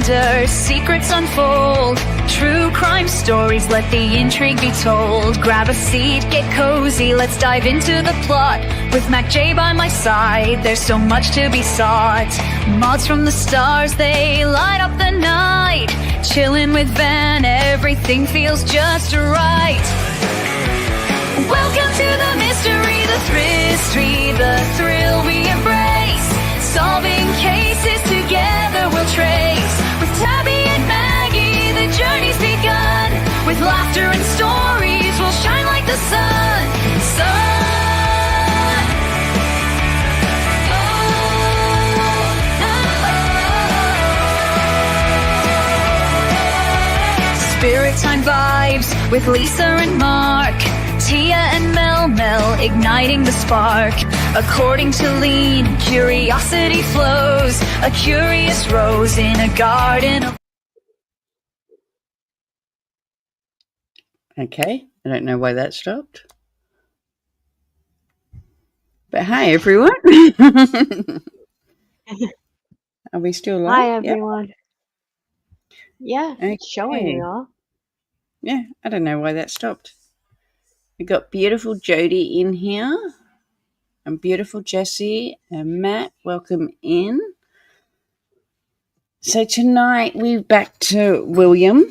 murder, secrets unfold. True crime stories, let the intrigue be told. Grab a seat, get cozy, let's dive into the plot. With Macjay by my side, there's so much to be sought. Mods from the stars, they light up the night. Chillin' with Van, everything feels just right. Welcome to the mystery, the history, the thrill we embrace. Solving cases together we'll trace. With Tabby and Maggie, the journey's begun. With laughter and stories, we'll shine like the sun. Spirit Time vibes with Lisa and Mark. Tia and Mel igniting the spark. According to Lean, curiosity flows. A curious rose in a garden of... Okay, I don't know why that stopped. But hi, everyone. Are we still live? Hi, everyone. Yeah, Okay. it's showing me all. Yeah, I don't know why that stopped. We got beautiful Jody in here, and beautiful Jessie and Matt. Welcome in. So tonight we're back to William,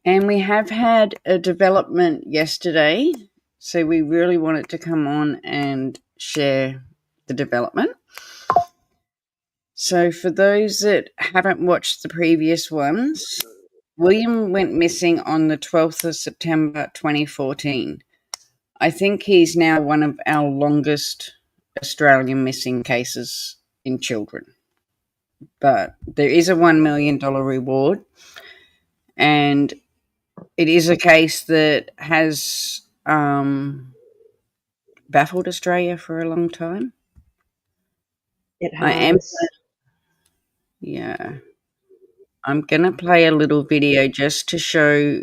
and we have had a development yesterday, so we really wanted to come on and share the development. So for those that haven't watched the previous ones, William went missing on the 12th of September 2014. I think he's now one of our longest Australian missing cases in children. But there is a $1 million reward, and it is a case that has baffled Australia for a long time. It has. I'm going to play a little video just to show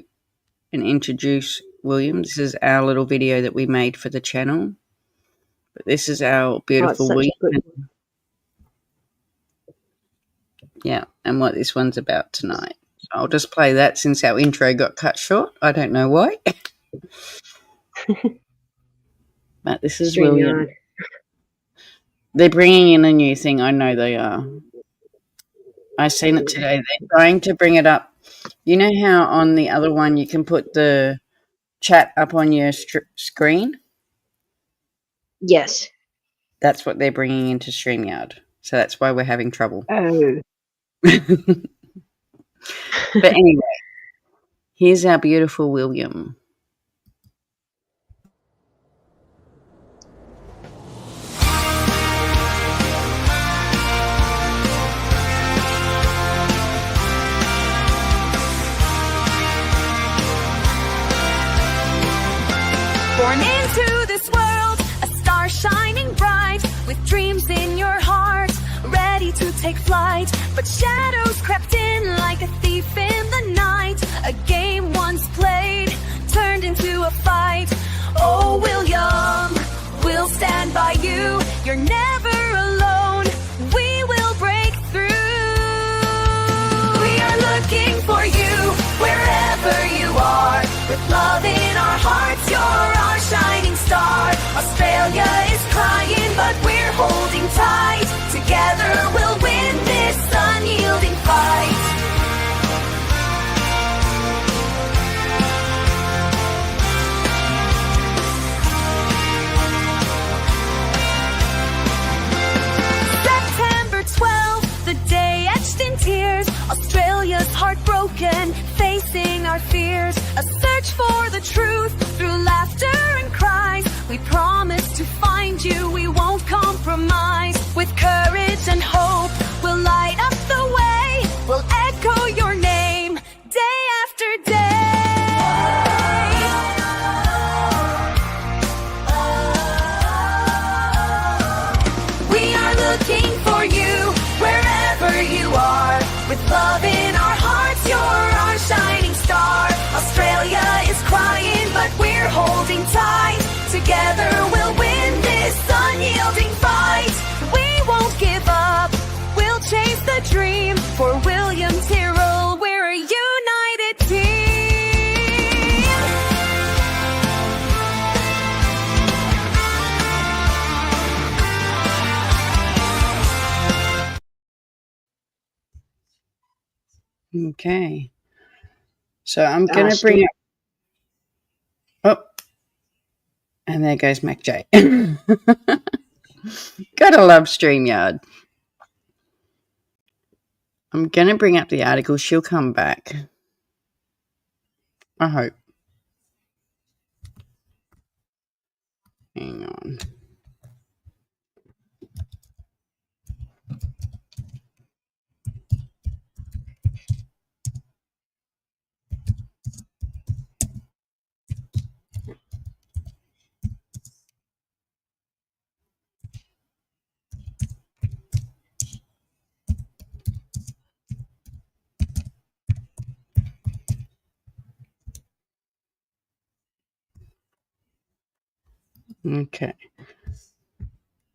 and introduce William. This is our little video that we made for the channel. But this is our beautiful William. Yeah, and what this one's about tonight. So I'll just play that since our intro got cut short. I don't know why. But this is William. They're bringing in a new thing. I know they are. I seen it today. They're trying to bring it up. You know how on the other one you can put the chat up on your screen? Yes. That's what they're bringing into StreamYard. So that's why we're having trouble. Oh. But anyway, here's our beautiful William. Born into this world, a star shining bright, with dreams in your heart, ready to take flight. But shadows crept in like a thief in the night. A game once played, turned into a fight. Oh, William, we'll stand by you. You're never alone. We will break through. We are looking for you, wherever you are. With love in our hearts, you're our shining star. Australia is crying, but we're holding tight. Together we'll win this unyielding fight. September 12th, the day etched in tears. Australia's heartbroken, facing our fears. A search for the truth through laughter and cries. We promise to find you, we won't compromise. With courage and hope, we'll light up the way. We'll echo your name day after day. We are looking for you, wherever you are. With love in our hearts, you're our shining star. Australia is crying, but we're holding tight. Together we'll win this unyielding fight. We won't give up, we'll chase the dream, for we'll William Tyrrell, we're a united team. Okay. So I'm going to bring up. Oh, and there goes Macjay. Gotta love StreamYard. I'm going to bring up the article. She'll come back. I hope. Hang on. Okay.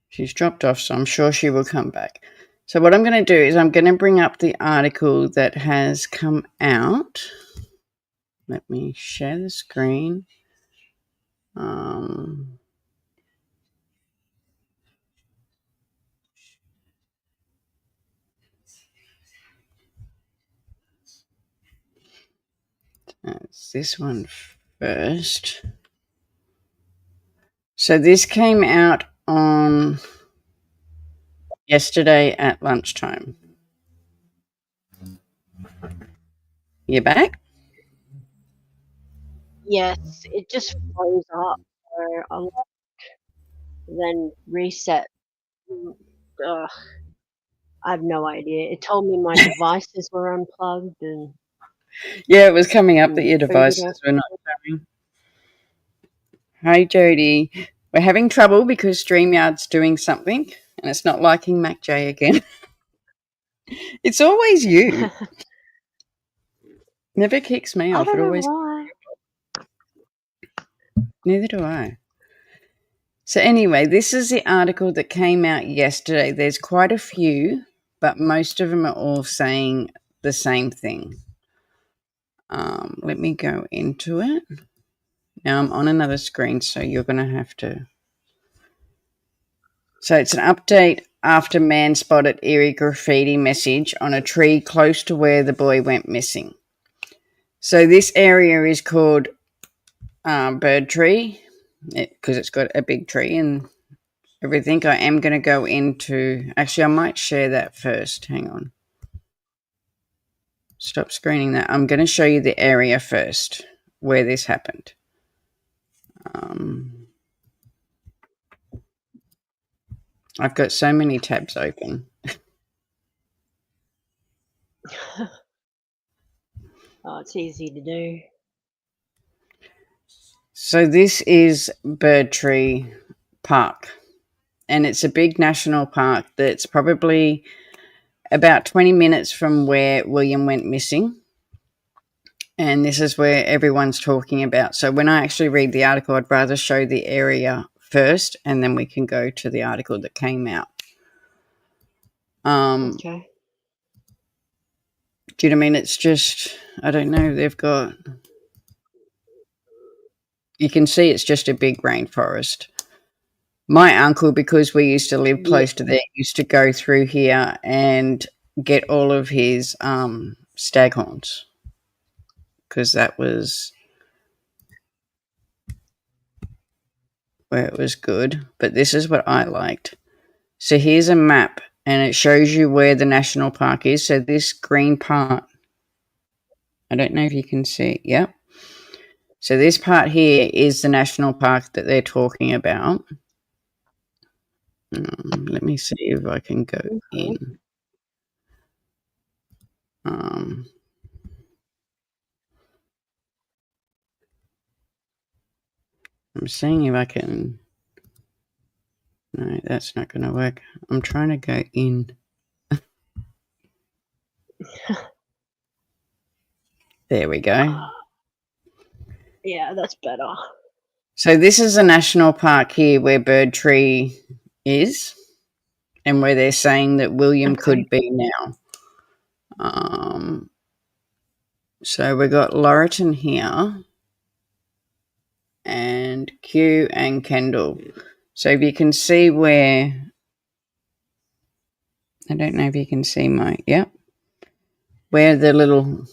She's dropped off, so I'm sure she will come back. So what I'm going to do is I'm going to bring up the article that has come out. Let me share the screen. It's this one first. So this came out on yesterday at lunchtime. You back? Yes, it just froze up. So I then reset. Ugh, I have no idea. It told me my devices were unplugged and Yeah, it was coming up that your booted devices off. were not showing. Hi, Jody. We're having trouble because StreamYard's doing something and it's not liking Macjay again. It's always you. Never kicks me I off. It don't know always. why. Neither do I. So anyway, this is the article that came out yesterday. There's quite a few, but most of them are all saying the same thing. Let me go into it. Now I'm on another screen, so you're going to have to. So it's an update after man spotted eerie graffiti message on a tree close to where the boy went missing. So this area is called Bird Tree because it's got a big tree and everything. I am going to go into. Actually, I might share that first. Hang on. Stop screening that. I'm going to show you the area first where this happened. I've got so many tabs open. Oh, it's easy to do. So this is Bird Tree Park, and it's a big national park that's probably about 20 minutes from where William went missing. And this is where everyone's talking about. So when I actually read the article, I'd rather show the area first, and then we can go to the article that came out. Okay. Do you know what I mean? It's just, I don't know, they've got, you can see it's just a big rainforest. My uncle, because we used to live close to there, used to go through here and get all of his staghorns because that was where it was good. But this is what I liked. So here's a map and it shows you where the national park is. So this green part, I don't know if you can see it. Yep. So this part here is the national park that they're talking about. Let me see if I can go in. I'm seeing if I can. No, that's not going to work. I'm trying to go in. There we go. Yeah, that's better. So this is a national park here where Bird Tree is and where they're saying that William could be now. So we got Laurelton here and Kew and Kendall. So if you can see where, I don't know if you can see where the little,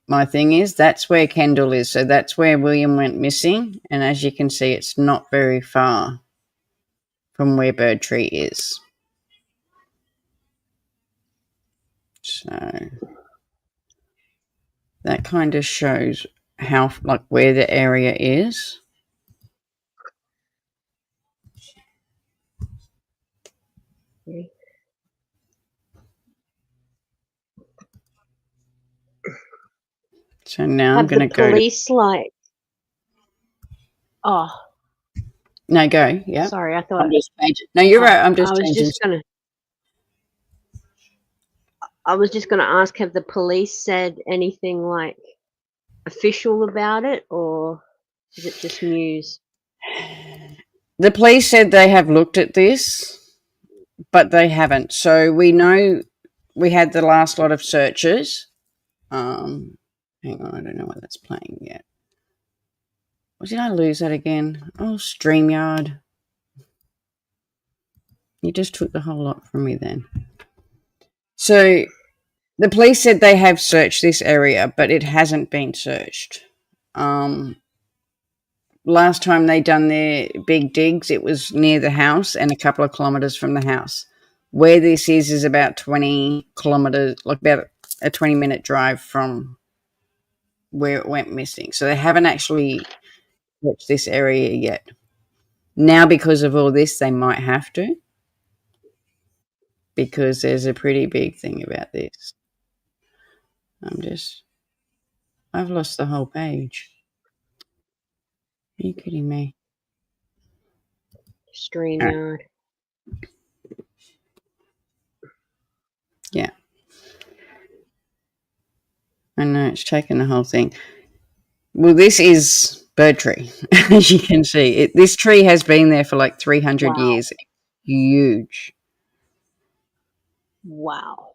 my thing is, that's where Kendall is. So that's where William went missing. And as you can see, it's not very far from where Birdtree is. So that kind of shows how, like, where the area is. Okay. So now I'm Have going the to go to, police like? Oh, no, go. Yeah. sorry. I I'm thought just changing. No, you're right. I'm I just was changing. just gonna. I was just gonna ask. Have the police said anything like official about it, or is it just news? The police said they have looked at this, but they haven't. So we know we had the last lot of searches. Hang on, I don't know why that's playing yet. Did I lose that again? Oh, StreamYard. You just took the whole lot from me then. So the police said they have searched this area, but it hasn't been searched. Last time they done their big digs, it was near the house and a couple of kilometres from the house. Where this is about 20 kilometres, like about a 20-minute drive from where it went missing. So they haven't actually searched this area yet. Now, because of all this, they might have to, because there's a pretty big thing about this. I've lost the whole page. Are you kidding me? StreamYard. Yeah. I know, it's taken the whole thing. Well, this is Birdtree, as you can see. This tree has been there for like 300 Wow. years. Huge. Wow.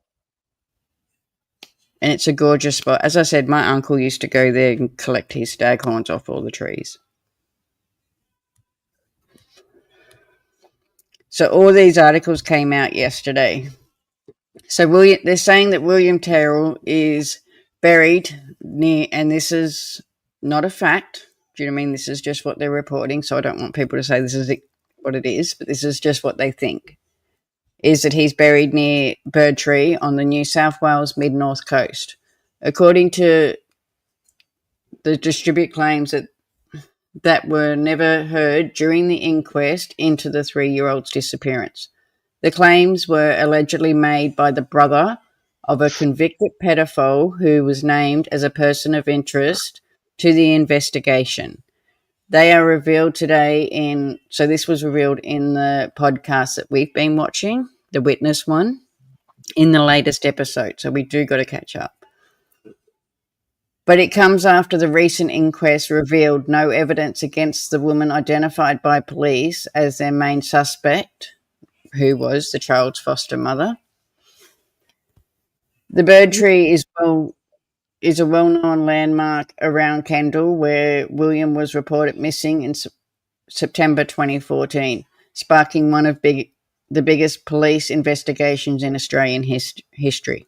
And it's a gorgeous spot. As I said, my uncle used to go there and collect his staghorns off all the trees. So all these articles came out yesterday. So they're saying that William Terrell is buried near, and this is not a fact. Do you know what I mean? This is just what they're reporting. So I don't want people to say this is what it is, but this is just what they think. Is that he's buried near Birdtree on the New South Wales mid-north coast. According to the distribute claims that were never heard during the inquest into the 3-year-old's disappearance. The claims were allegedly made by the brother of a convicted pedophile who was named as a person of interest to the investigation. They are revealed today so this was revealed in the podcast that we've been watching, the Witness one, in the latest episode. So we do got to catch up. But it comes after the recent inquest revealed no evidence against the woman identified by police as their main suspect, who was the child's foster mother. The Birdtree is a well-known landmark around Kendall, where William was reported missing in September 2014, sparking one of the biggest police investigations in Australian history.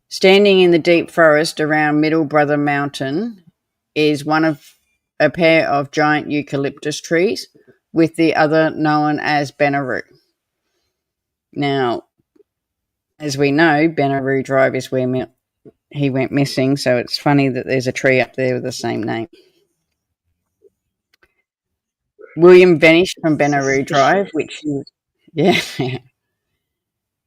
Standing in the deep forest around Middle Brother Mountain is one of a pair of giant eucalyptus trees, with the other known as Benaroo. Now, as we know, Benaroo Drive is where he went missing, so it's funny that there's a tree up there with the same name. William vanished from Benaroo Drive, which is, yeah.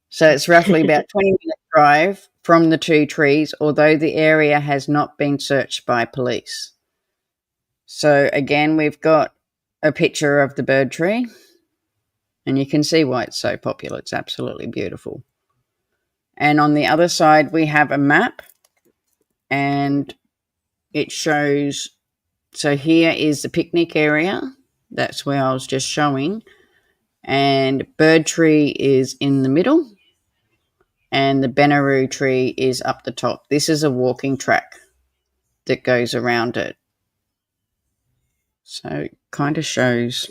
So it's roughly about 20-minute drive from the two trees, although the area has not been searched by police. So again, we've got a picture of the bird tree, and you can see why it's so popular. It's absolutely beautiful. And on the other side, we have a map, and it shows, so here is the picnic area. That's where I was just showing. And Birdtree is in the middle, and the Benaroo tree is up the top. This is a walking track. that goes around it. So it kind of shows.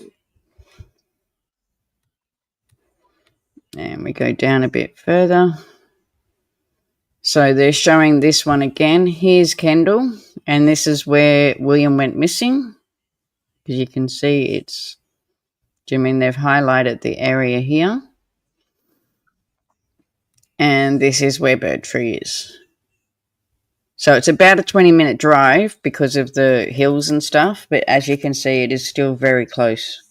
And we go down a bit further. So they're showing this one again. Here's Kendall, and this is where William went missing. As you can see, it's, I mean, they've highlighted the area here. And this is where Birdtree is. So it's about a 20-minute drive because of the hills and stuff, but as you can see, it is still very close.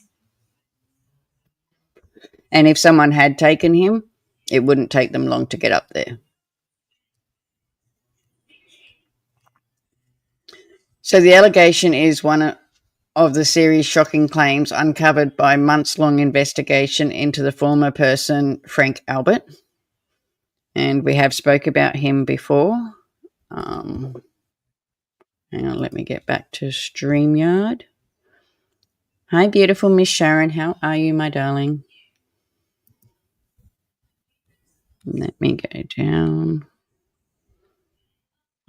And if someone had taken him, it wouldn't take them long to get up there. So the allegation is one of the series shocking claims uncovered by months-long investigation into the former person, Frank Albert. And we have spoke about him before. Hang on, let me get back to StreamYard. Hi, beautiful Miss Sharon. How are you, my darling? Let me go down.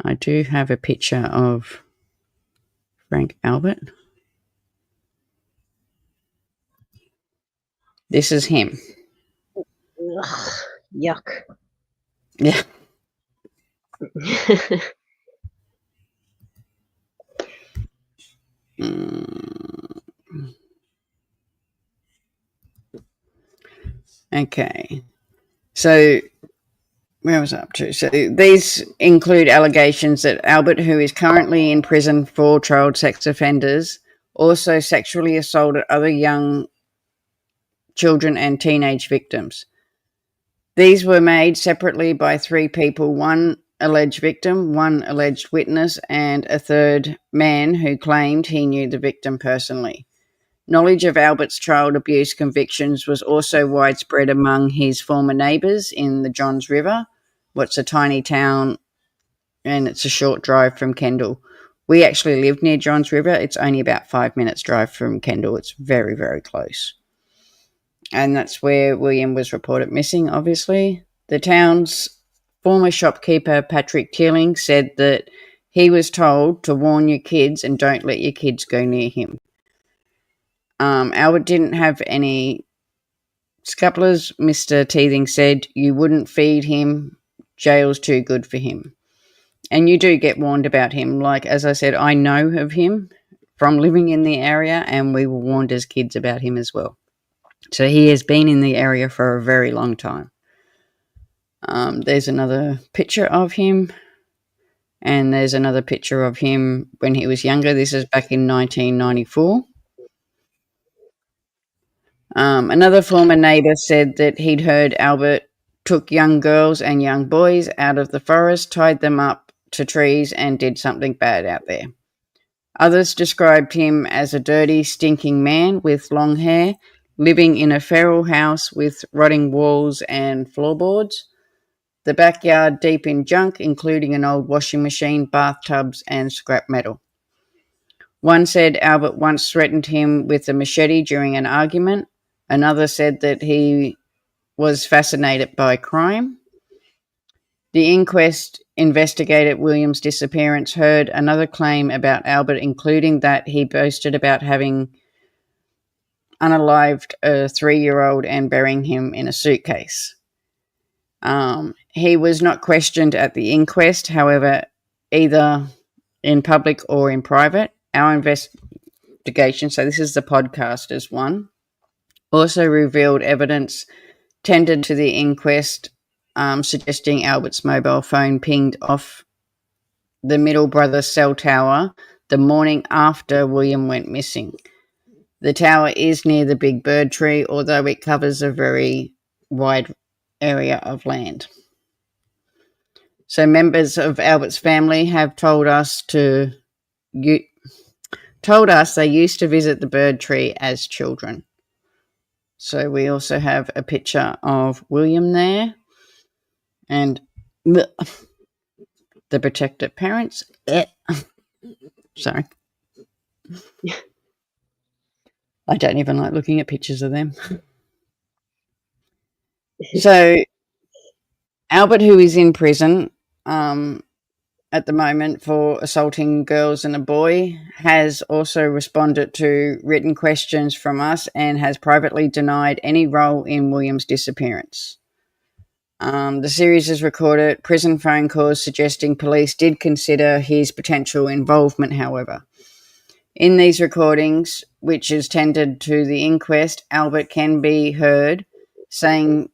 I do have a picture of Frank Albert. This is him. Ugh, yuck. Yeah. Okay. So where was I up to? So these include allegations that Albert, who is currently in prison for child sex offenders, also sexually assaulted other young children and teenage victims. These were made separately by three people, one alleged victim, one alleged witness, and a third man who claimed he knew the victim personally. Knowledge of Albert's child abuse convictions was also widespread among his former neighbours in the Johns River, what's a tiny town, and it's a short drive from Kendall. We actually lived near Johns River. It's only about 5 minutes drive from Kendall. It's very, very close. And that's where William was reported missing, obviously. The town's former shopkeeper, Patrick Teeling, said that he was told to warn your kids and don't let your kids go near him. Albert didn't have any scupulars. Mr. Teething said you wouldn't feed him. Jail's too good for him. And you do get warned about him. Like, as I said, I know of him from living in the area, and we were warned as kids about him as well. So he has been in the area for a very long time. There's another picture of him, and there's another picture of him when he was younger. This is back in 1994. Another former neighbour said that he'd heard Albert took young girls and young boys out of the forest, tied them up to trees, and did something bad out there. Others described him as a dirty, stinking man with long hair, living in a feral house with rotting walls and floorboards, the backyard deep in junk, including an old washing machine, bathtubs, and scrap metal. One said Albert once threatened him with a machete during an argument. Another said that he was fascinated by crime. The inquest investigated William's disappearance heard another claim about Albert, including that he boasted about having unalived a 3-year-old and burying him in a suitcase. He was not questioned at the inquest, however, either in public or in private. Our investigation, so this is the podcasters one, also revealed evidence tendered to the inquest suggesting Albert's mobile phone pinged off the Middle Brother cell tower the morning after William went missing. The tower is near the Big Bird Tree, although it covers a very wide area of land. So members of Albert's family have told us they used to visit the bird tree as children. So we also have a picture of William there and the protected parents. Sorry. I don't even like looking at pictures of them. So Albert, who is in prison, at the moment for assaulting girls and a boy, has also responded to written questions from us and has privately denied any role in William's disappearance. The series has recorded prison phone calls suggesting police did consider his potential involvement, however. In these recordings, which is tendered to the inquest, Albert can be heard saying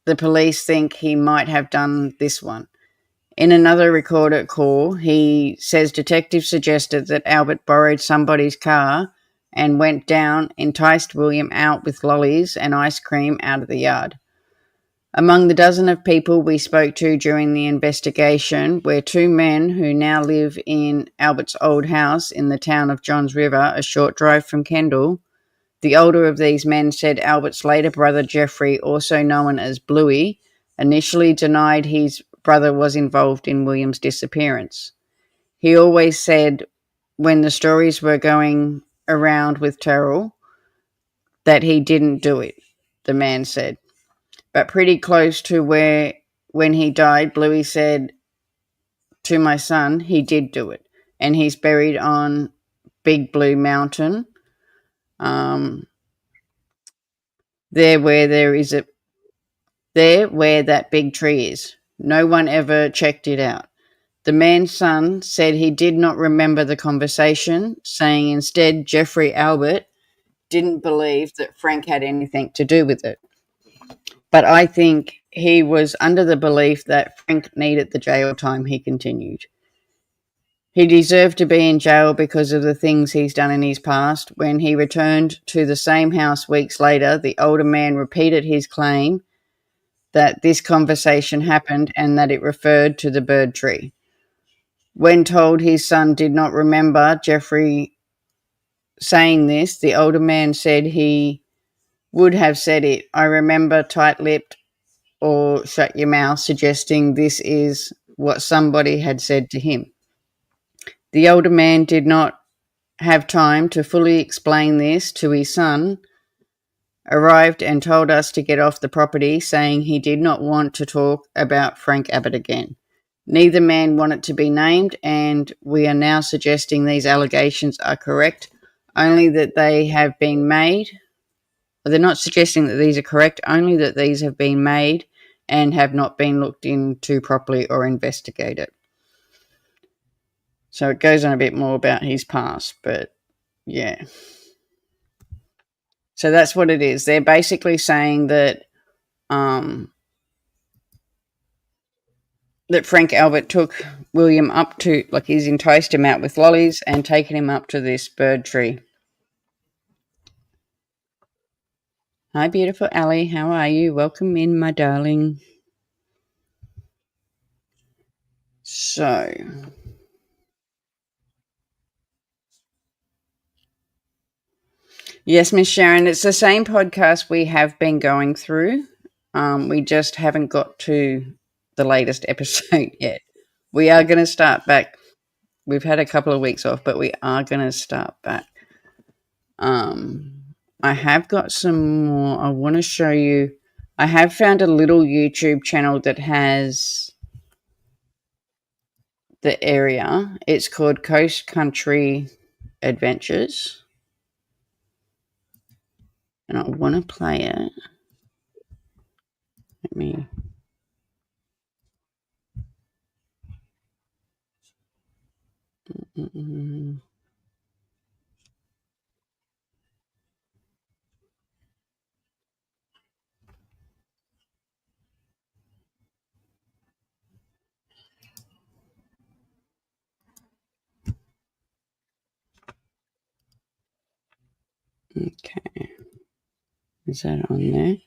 the police think he might have done this one. In another recorded call, he says detectives suggested that Albert borrowed somebody's car and went down, enticed William out with lollies and ice cream out of the yard. Among the dozen of people we spoke to during the investigation were two men who now live in Albert's old house in the town of Johns River, a short drive from Kendall. The older of these men said Albert's later brother Jeffrey, also known as Bluey, initially denied his brother was involved in William's disappearance. He always said when the stories were going around with Terrell that he didn't do it, the man said. But pretty close to when he died, Bluey said to my son, he did do it. And he's buried on Big Blue Mountain. There where that big tree is. No one ever checked it out. The man's son said he did not remember the conversation, saying instead Jeffrey Albert didn't believe that Frank had anything to do with it. But I think he was under the belief that Frank needed the jail time, he continued. He deserved to be in jail because of the things he's done in his past. When he returned to the same house weeks later, the older man repeated his claim that this conversation happened and that it referred to the bird tree. When told his son did not remember Jeffrey saying this, the older man said he would have said it. I remember tight-lipped or shut your mouth, suggesting this is what somebody had said to him. The older man did not have time to fully explain this to his son, arrived and told us to get off the property, saying he did not want to talk about Frank Abbott again. Neither man wanted to be named, and we are now suggesting these allegations are correct, only that they have been made. They're not suggesting that these are correct, only that these have been made and have not been looked into properly or investigated. So it goes on a bit more about his past, but yeah. So that's what it is. They're basically saying that that Frank Albert took William up to, like, he's enticed him out with lollies and taken him up to this bird tree. Hi, beautiful Ali. How are you? Welcome in, my darling. So, yes, Miss Sharon, it's the same podcast we have been going through. We just haven't got to the latest episode yet. We are going to start back. We've had a couple of weeks off, but we are going to start back. I have got some more. I want to show you. I have found a little YouTube channel that has the area. It's called Coast Country Adventures. And I want to play it. Let me. Okay. Is that on there?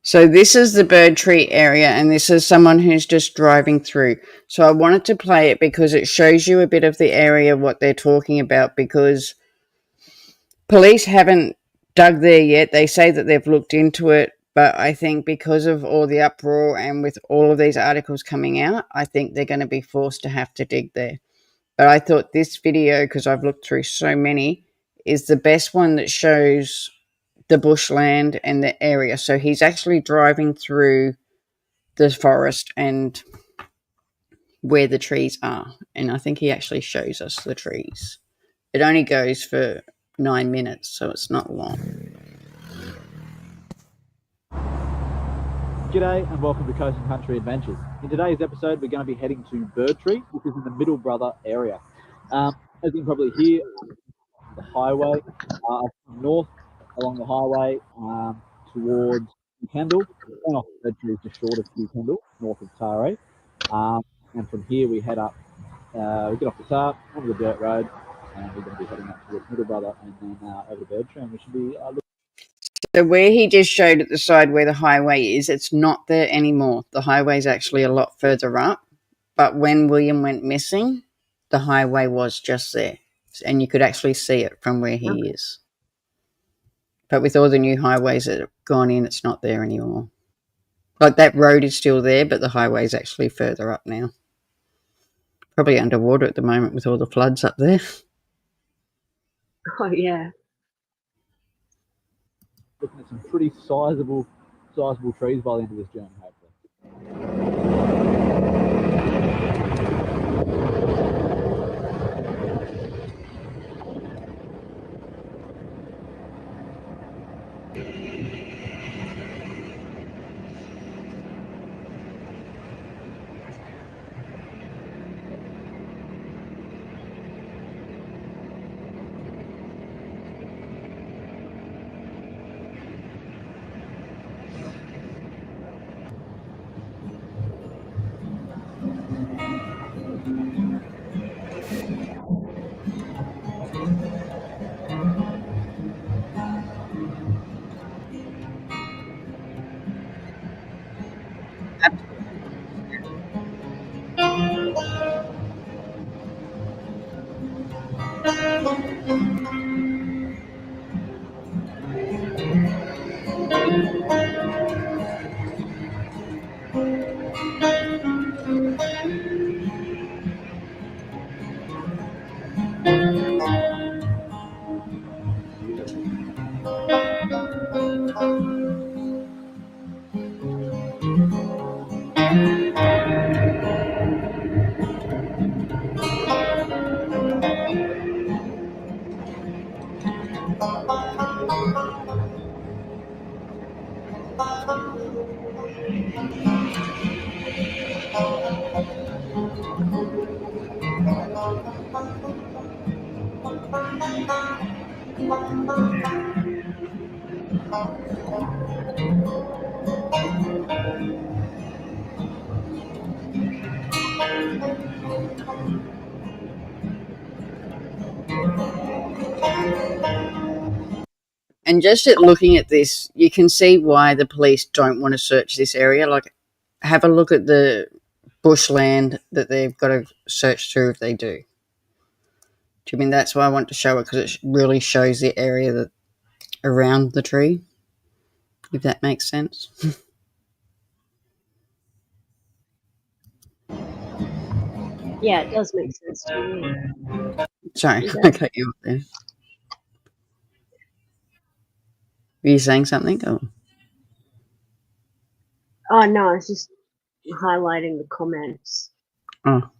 So this is the bird tree area, and this is someone who's just driving through. So I wanted to play it because it shows you a bit of the area, what they're talking about, because police haven't dug there yet. They say that they've looked into it, but I think because of all the uproar and with all of these articles coming out, I think they're going to be forced to have to dig there. But I thought this video, because I've looked through so many, is the best one that shows the bushland and the area. So he's actually driving through the forest, and where the trees are. And I think he actually shows us the trees. It only goes for 9 minutes, so it's not long. G'day and welcome to Coast and Country Adventures. In today's episode, we're going to be heading to Bird Tree, which is in the Middle Brother area. As you can probably hear, the highway from north along the highway towards Kendall, and off Bird Tree is just short of Kendall, north of Taree. And from here, we head up. We get off the tar onto the dirt road, and we're going to be heading up towards Middle Brother and then over to Bird Tree, and we should be looking. So where he just showed at the side where the highway is, it's not there anymore. The highway's actually a lot further up. But when William went missing, the highway was just there. And you could actually see it from where he is. But with all the new highways that have gone in, it's not there anymore. Like that road is still there, but the highway's actually further up now. Probably underwater at the moment with all the floods up there. Oh yeah. Looking at some pretty sizable trees by the end of this journey, hopefully. And just at looking at this, you can see why the police don't want to search this area. Like, have a look at the bushland that they've got to search through if they do. Do you mean that's why I want to show it? Because it really shows the area that around the tree, if that makes sense. Yeah, it does make sense to me. Sorry, I cut you off there. Were you saying something? Oh no, I was just highlighting the comments. Oh.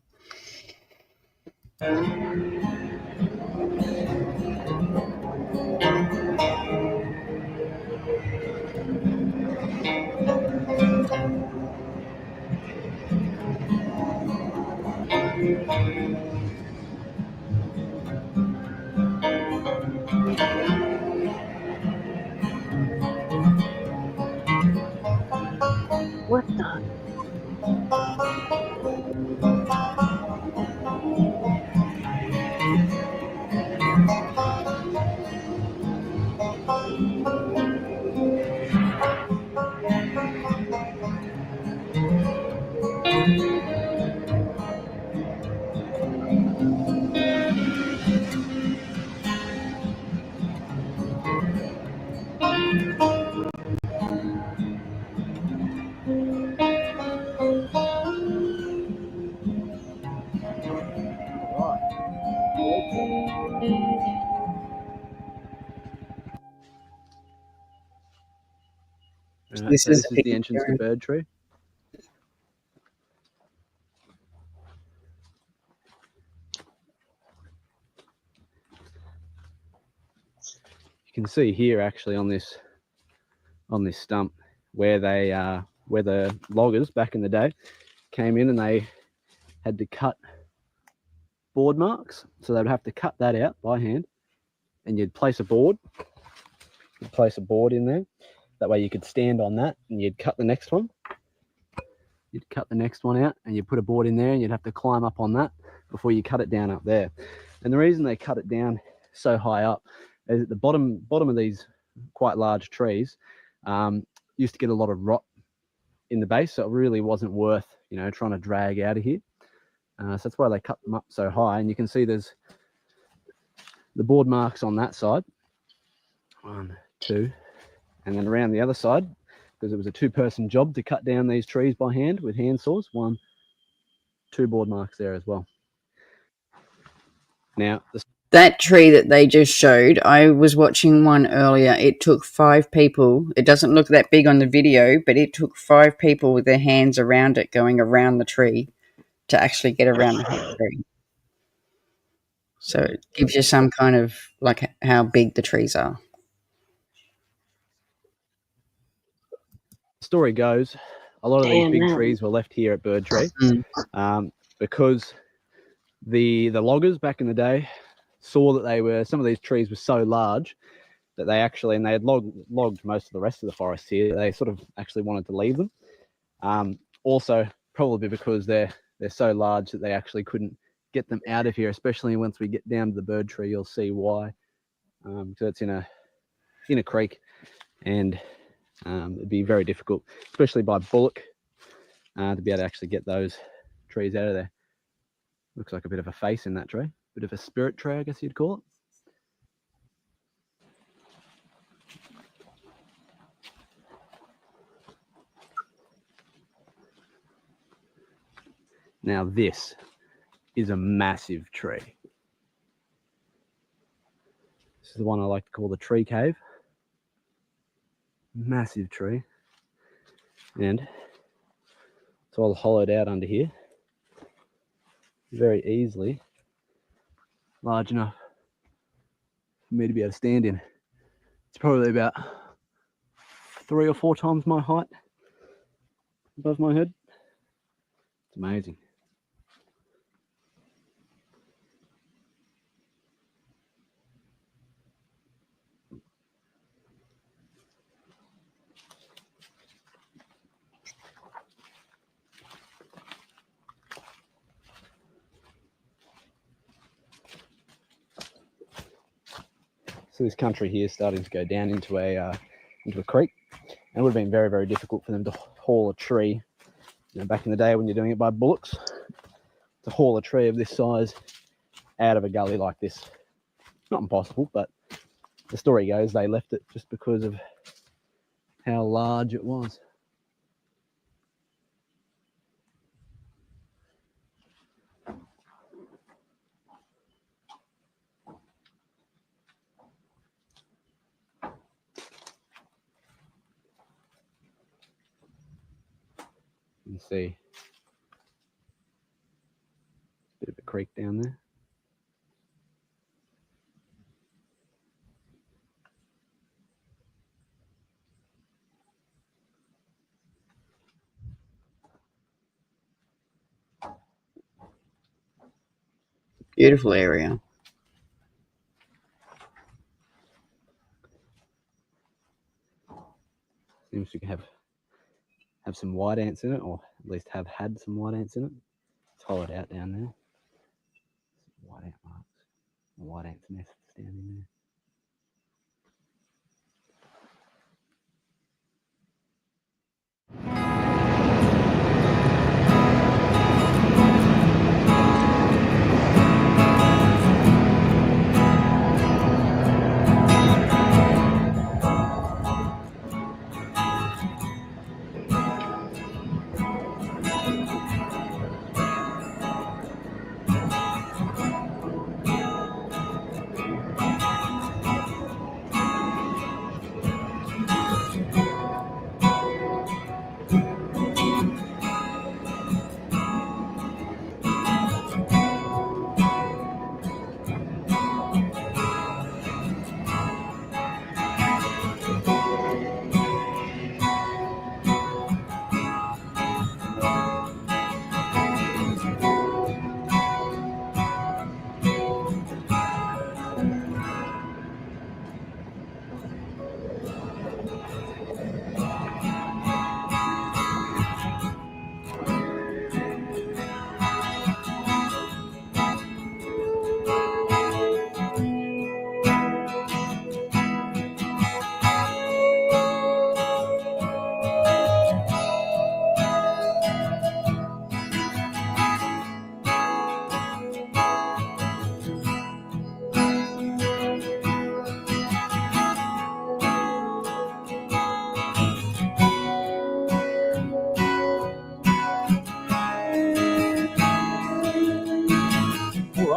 What the? This is the entrance to Bird Tree. you can see here actually on this stump where the loggers back in the day came in and they had to cut board marks. So they'd have to cut that out by hand, and you'd place a board. You'd place a board in there. That way you could stand on that, and you'd cut the next one. You'd cut the next one out, and you'd put a board in there, and you'd have to climb up on that before you cut it down up there. And the reason they cut it down so high up is at the bottom of these quite large trees used to get a lot of rot in the base, so it really wasn't worth, you know, trying to drag out of here. So that's why they cut them up so high. And you can see there's the board marks on that side. 1, 2, and then around the other side, because it was a 2-person job to cut down these trees by hand with hand saws. 1, 2 board marks there as well. Now, that tree that they just showed, I was watching one earlier. It took 5 people. It doesn't look that big on the video, but it took 5 people with their hands around it, going around the tree to actually get around the whole tree. So it gives you some kind of like how big the trees are. The story goes, a lot of these big trees were left here at Bird Tree because the loggers back in the day saw that some of these trees were so large that they actually, and they had logged most of the rest of the forest here, they sort of actually wanted to leave them. Also, probably because they're so large that they actually couldn't get them out of here, especially once we get down to the Bird Tree. You'll see why. So it's in a creek, and it'd be very difficult, especially by bullock, to be able to actually get those trees out of there. Looks like a bit of a face in that tree. Bit of a spirit tree, I guess you'd call it. Now this is a massive tree. This is the one I like to call the tree cave. Massive tree. And it's all hollowed out under here. Very easily. Large enough for me to be able to stand in. It's probably about 3 or 4 times my height above my head. It's amazing. So this country here is starting to go down into a creek, and it would have been very, very difficult for them to haul a tree. You know, back in the day when you're doing it by bullocks, to haul a tree of this size out of a gully like this. Not impossible, but the story goes they left it just because of how large it was. You can see a bit of a creek down there. Beautiful area. Seems to have some white ants in it, or at least have had some white ants in it. It's hollowed out down there. White ant marks. A white ant's nest down in there.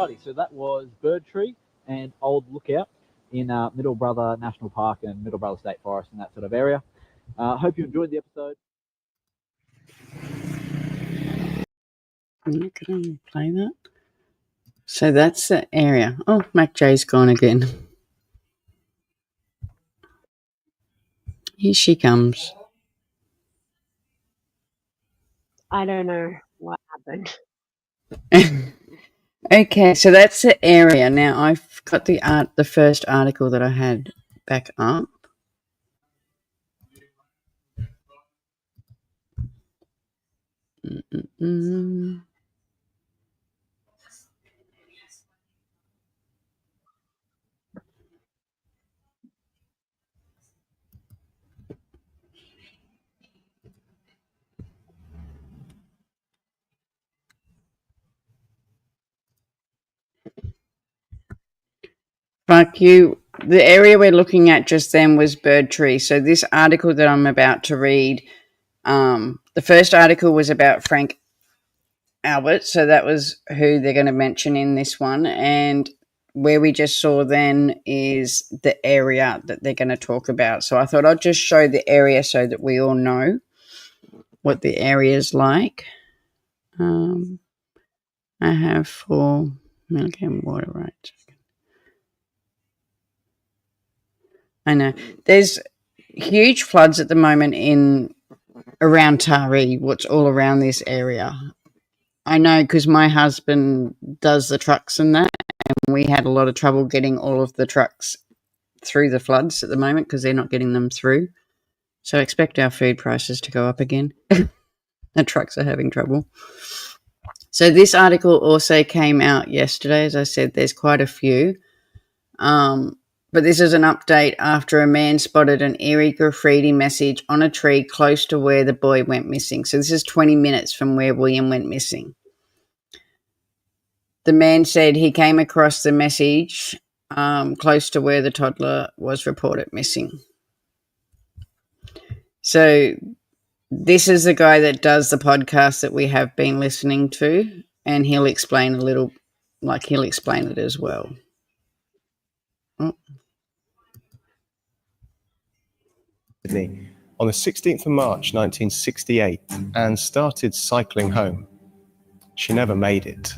Alrighty, so that was Bird Tree and Old Lookout in Middle Brother National Park and Middle Brother State Forest and that sort of area. Hope you enjoyed the episode. I'm not going to play that. So that's the area. Oh, Macjay's gone again. Here she comes. I don't know what happened. Okay, so that's the area. Now I've got the first article that I had back up. Mm-mm-mm. Fuck you. The area we're looking at just then was Bird Tree. So this article that I'm about to read, the first article was about Frank Albert. So that was who they're going to mention in this one. And where we just saw then is the area that they're going to talk about. So I thought I'd just show the area so that we all know what the area is like. I have 4 milligram water rights. I know. There's huge floods at the moment in around Taree, what's all around this area. I know because my husband does the trucks and that, and we had a lot of trouble getting all of the trucks through the floods at the moment because they're not getting them through. So I expect our food prices to go up again. The trucks are having trouble. So this article also came out yesterday. As I said, there's quite a few. But this is an update after a man spotted an eerie graffiti message on a tree close to where the boy went missing. So this is 20 minutes from where William went missing. The man said he came across the message close to where the toddler was reported missing. So this is the guy that does the podcast that we have been listening to, and he'll explain he'll explain it as well. Oh. Sydney on the 16th of March 1968 and started cycling home. She never made it.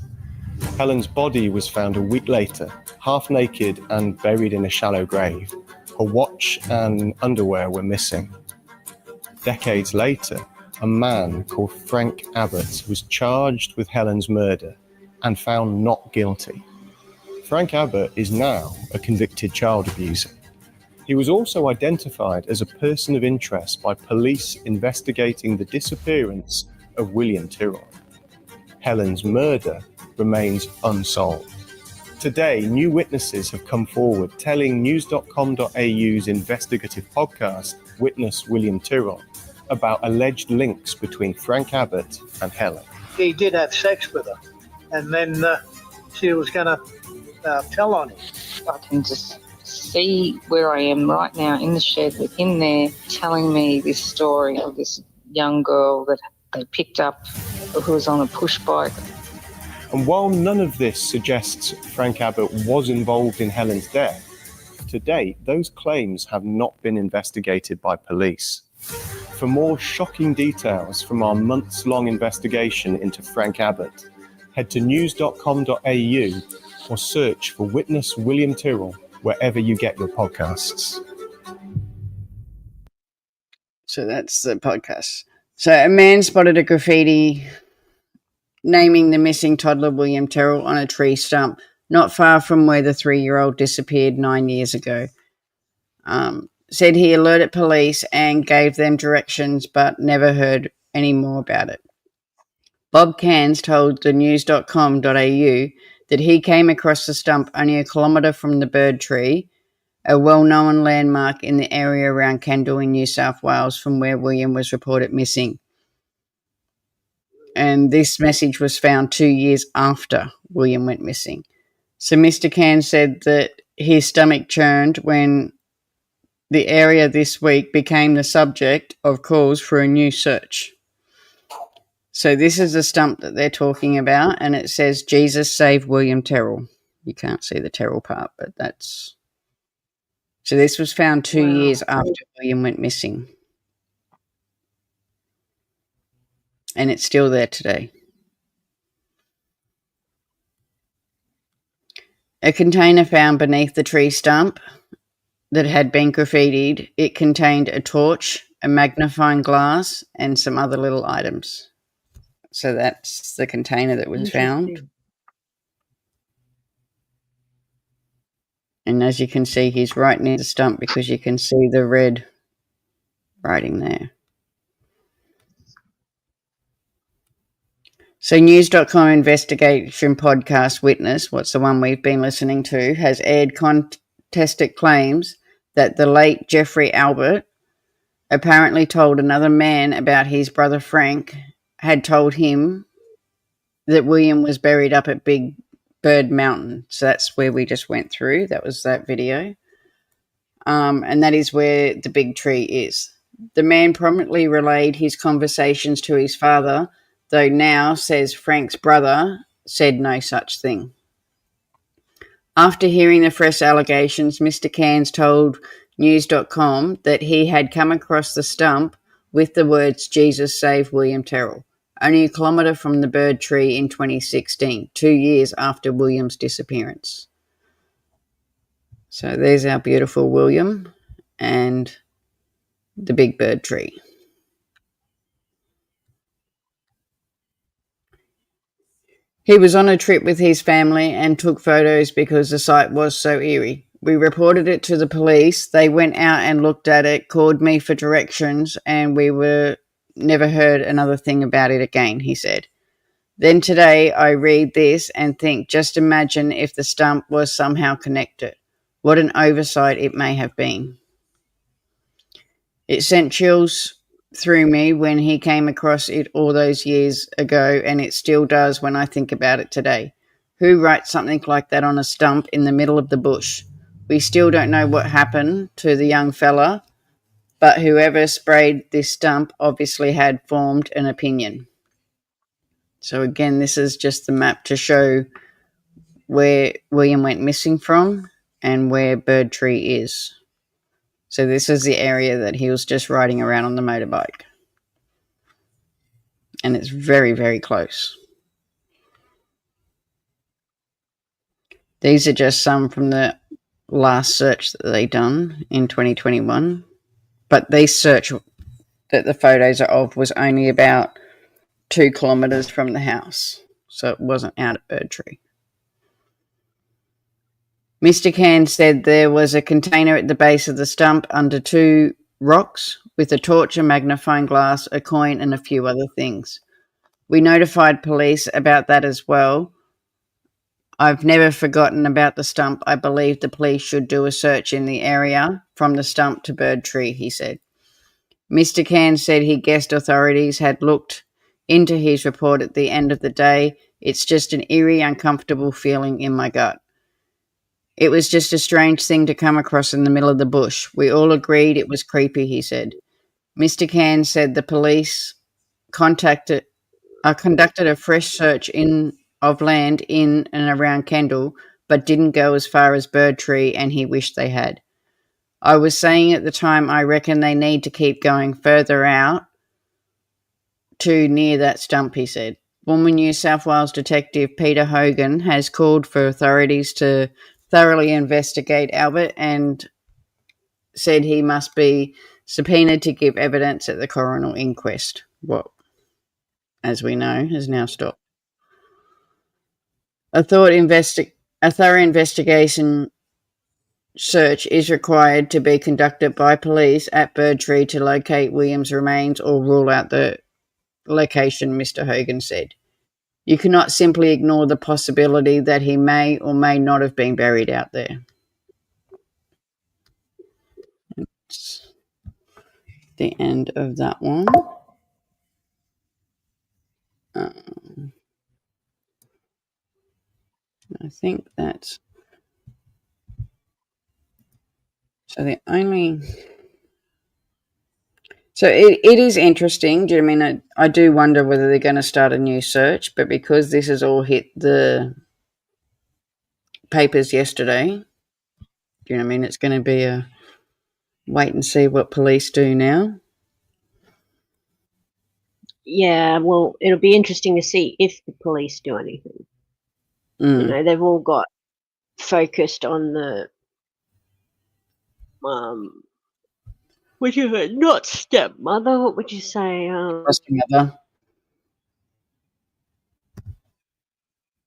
Helen's body was found a week later, half naked and buried in a shallow grave. Her watch and underwear were missing. Decades later, a man called Frank Abbott was charged with Helen's murder and found not guilty. Frank Abbott is now a convicted child abuser. He was also identified as a person of interest by police investigating the disappearance of William Tyrrell. Helen's murder remains unsolved. Today, new witnesses have come forward telling news.com.au's investigative podcast, Witness William Tyrrell, about alleged links between Frank Abbott and Helen. He did have sex with her, and then she was going to tell on him. I can just see where I am right now in the shed with him there telling me this story of this young girl that they picked up who was on a push bike. And while none of this suggests Frank Abbott was involved in Helen's death, to date, those claims have not been investigated by police. For more shocking details from our months-long investigation into Frank Abbott, head to news.com.au or search for Witness William Tyrrell wherever you get your podcasts. So that's the podcast. So a man spotted a graffiti naming the missing toddler William Tyrrell on a tree stump not far from where the 3-year-old disappeared 9 years ago. Said he alerted police and gave them directions but never heard any more about it. Bob Cairns told the news.com.au that he came across the stump only a kilometre from the bird tree, a well-known landmark in the area around Kendall in New South Wales from where William was reported missing. And this message was found 2 years after William went missing. So Mr. Cairns said that his stomach churned when the area this week became the subject of calls for a new search. So this is the stump that they're talking about, and it says Jesus saved William Terrell. You can't see the Terrell part, but that's... So this was found 2 Wow. years after William went missing. And it's still there today. A container found beneath the tree stump that had been graffitied. It contained a torch, a magnifying glass, and some other little items. So that's the container that was found. Interesting. And as you can see, he's right near the stump because you can see the red writing there. So News.com investigation podcast Witness, what's the one we've been listening to, has aired contested claims that the late Jeffrey Albert apparently told another man about his brother Frank had told him that William was buried up at Big Bird Mountain. So that's where we just went through. That was that video. And that is where the big tree is. The man promptly relayed his conversations to his father, though now says Frank's brother said no such thing. After hearing the fresh allegations, Mr. Cairns told News.com that he had come across the stump with the words Jesus saved William Terrell, only a kilometre from the bird tree in 2016, 2 years after William's disappearance. So there's our beautiful William and the big bird tree. He was on a trip with his family and took photos because the site was so eerie. We reported it to the police. They went out and looked at it, called me for directions, and we never heard another thing about it again, he said. Then today I read this and think, just imagine if the stump was somehow connected. What an oversight it may have been. It sent chills through me when he came across it all those years ago, and it still does when I think about it today. Who writes something like that on a stump in the middle of the bush? We still don't know what happened to the young fella, but whoever sprayed this stump obviously had formed an opinion. So again, this is just the map to show where William went missing from and where Bird Tree is. So this is the area that he was just riding around on the motorbike. And it's very, very close. These are just some from the last search that they done in 2021. But this search that the photos are of was only about 2 kilometres from the house. So it wasn't out at Bird Tree. Mr. Cairns said there was a container at the base of the stump under 2 rocks with a torch, a magnifying glass, a coin, and a few other things. We notified police about that as well. I've never forgotten about the stump. I believe the police should do a search in the area from the stump to Bird Tree, he said. Mr. Cairns said he guessed authorities had looked into his report at the end of the day. It's just an eerie, uncomfortable feeling in my gut. It was just a strange thing to come across in the middle of the bush. We all agreed it was creepy, he said. Mr. Cairns said the police conducted a fresh search of land in and around Kendall, but didn't go as far as Bird Tree, and he wished they had. I was saying at the time I reckon they need to keep going further out to near that stump, he said. Former New South Wales Detective Peter Hogan has called for authorities to thoroughly investigate Albert and said he must be subpoenaed to give evidence at the coroner inquest. What, as we know, has now stopped. A thorough investigation search is required to be conducted by police at Bird Tree to locate William's remains or rule out the location, Mr. Hogan said. You cannot simply ignore the possibility that he may or may not have been buried out there. It's the end of that one. I think that's... So So it is interesting. Do you know what I mean? I do wonder whether they're going to start a new search, but because this has all hit the papers yesterday, do you know what I mean? It's going to be a wait and see what police do now. Yeah, well, it'll be interesting to see if the police do anything. You know, they've all got focused on the would you not stepmother? What would you say? Foster mother.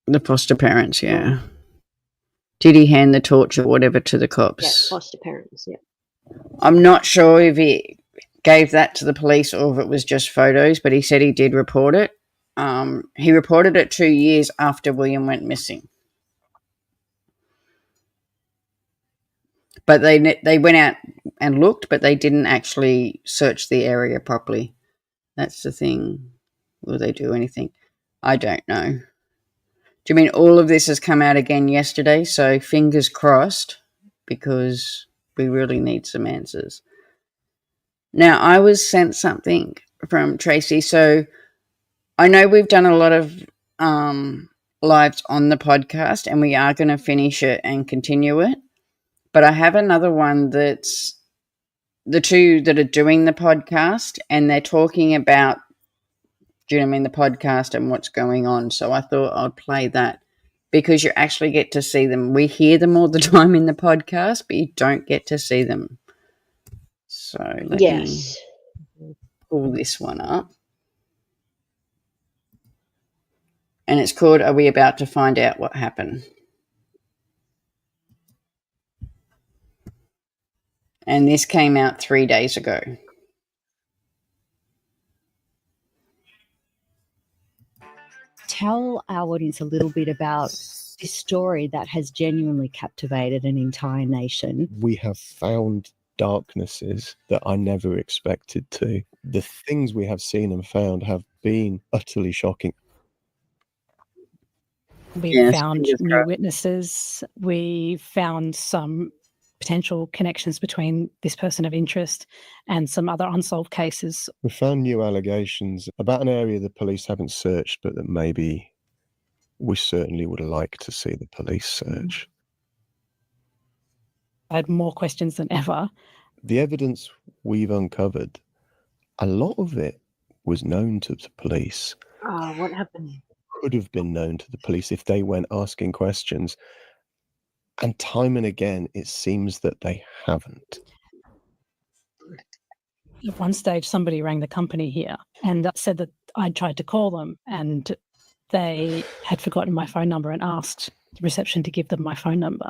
The foster parents, yeah. Did he hand the torch or whatever to the cops? Yeah, foster parents, yeah. I'm not sure if he gave that to the police or if it was just photos, but he said he did report it. He reported it 2 years after William went missing. But they went out and looked, but they didn't actually search the area properly. That's the thing. Will they do anything? I don't know. Do you mean all of this has come out again yesterday? So fingers crossed, because we really need some answers. Now, I was sent something from Tracy. So I know we've done a lot of lives on the podcast, and we are going to finish it and continue it. But I have another one that's the two that are doing the podcast, and they're talking about, do you know what I mean, the podcast and what's going on. So I thought I'd play that because you actually get to see them. We hear them all the time in the podcast, but you don't get to see them. So let me pull this one up. And it's called Are We About to Find Out What Happened? And this came out 3 days ago. Tell our audience a little bit about this story that has genuinely captivated an entire nation. We have found darknesses that I never expected to. The things we have seen and found have been utterly shocking. We found new witnesses. We found some potential connections between this person of interest and some other unsolved cases. We found new allegations about an area the police haven't searched, but that maybe we certainly would like to see the police search. I had more questions than ever. The evidence we've uncovered, a lot of it was known to the police. What happened? Could have been known to the police if they went asking questions. And time and again, it seems that they haven't. At one stage, somebody rang the company here and said that I'd tried to call them and they had forgotten my phone number and asked the reception to give them my phone number.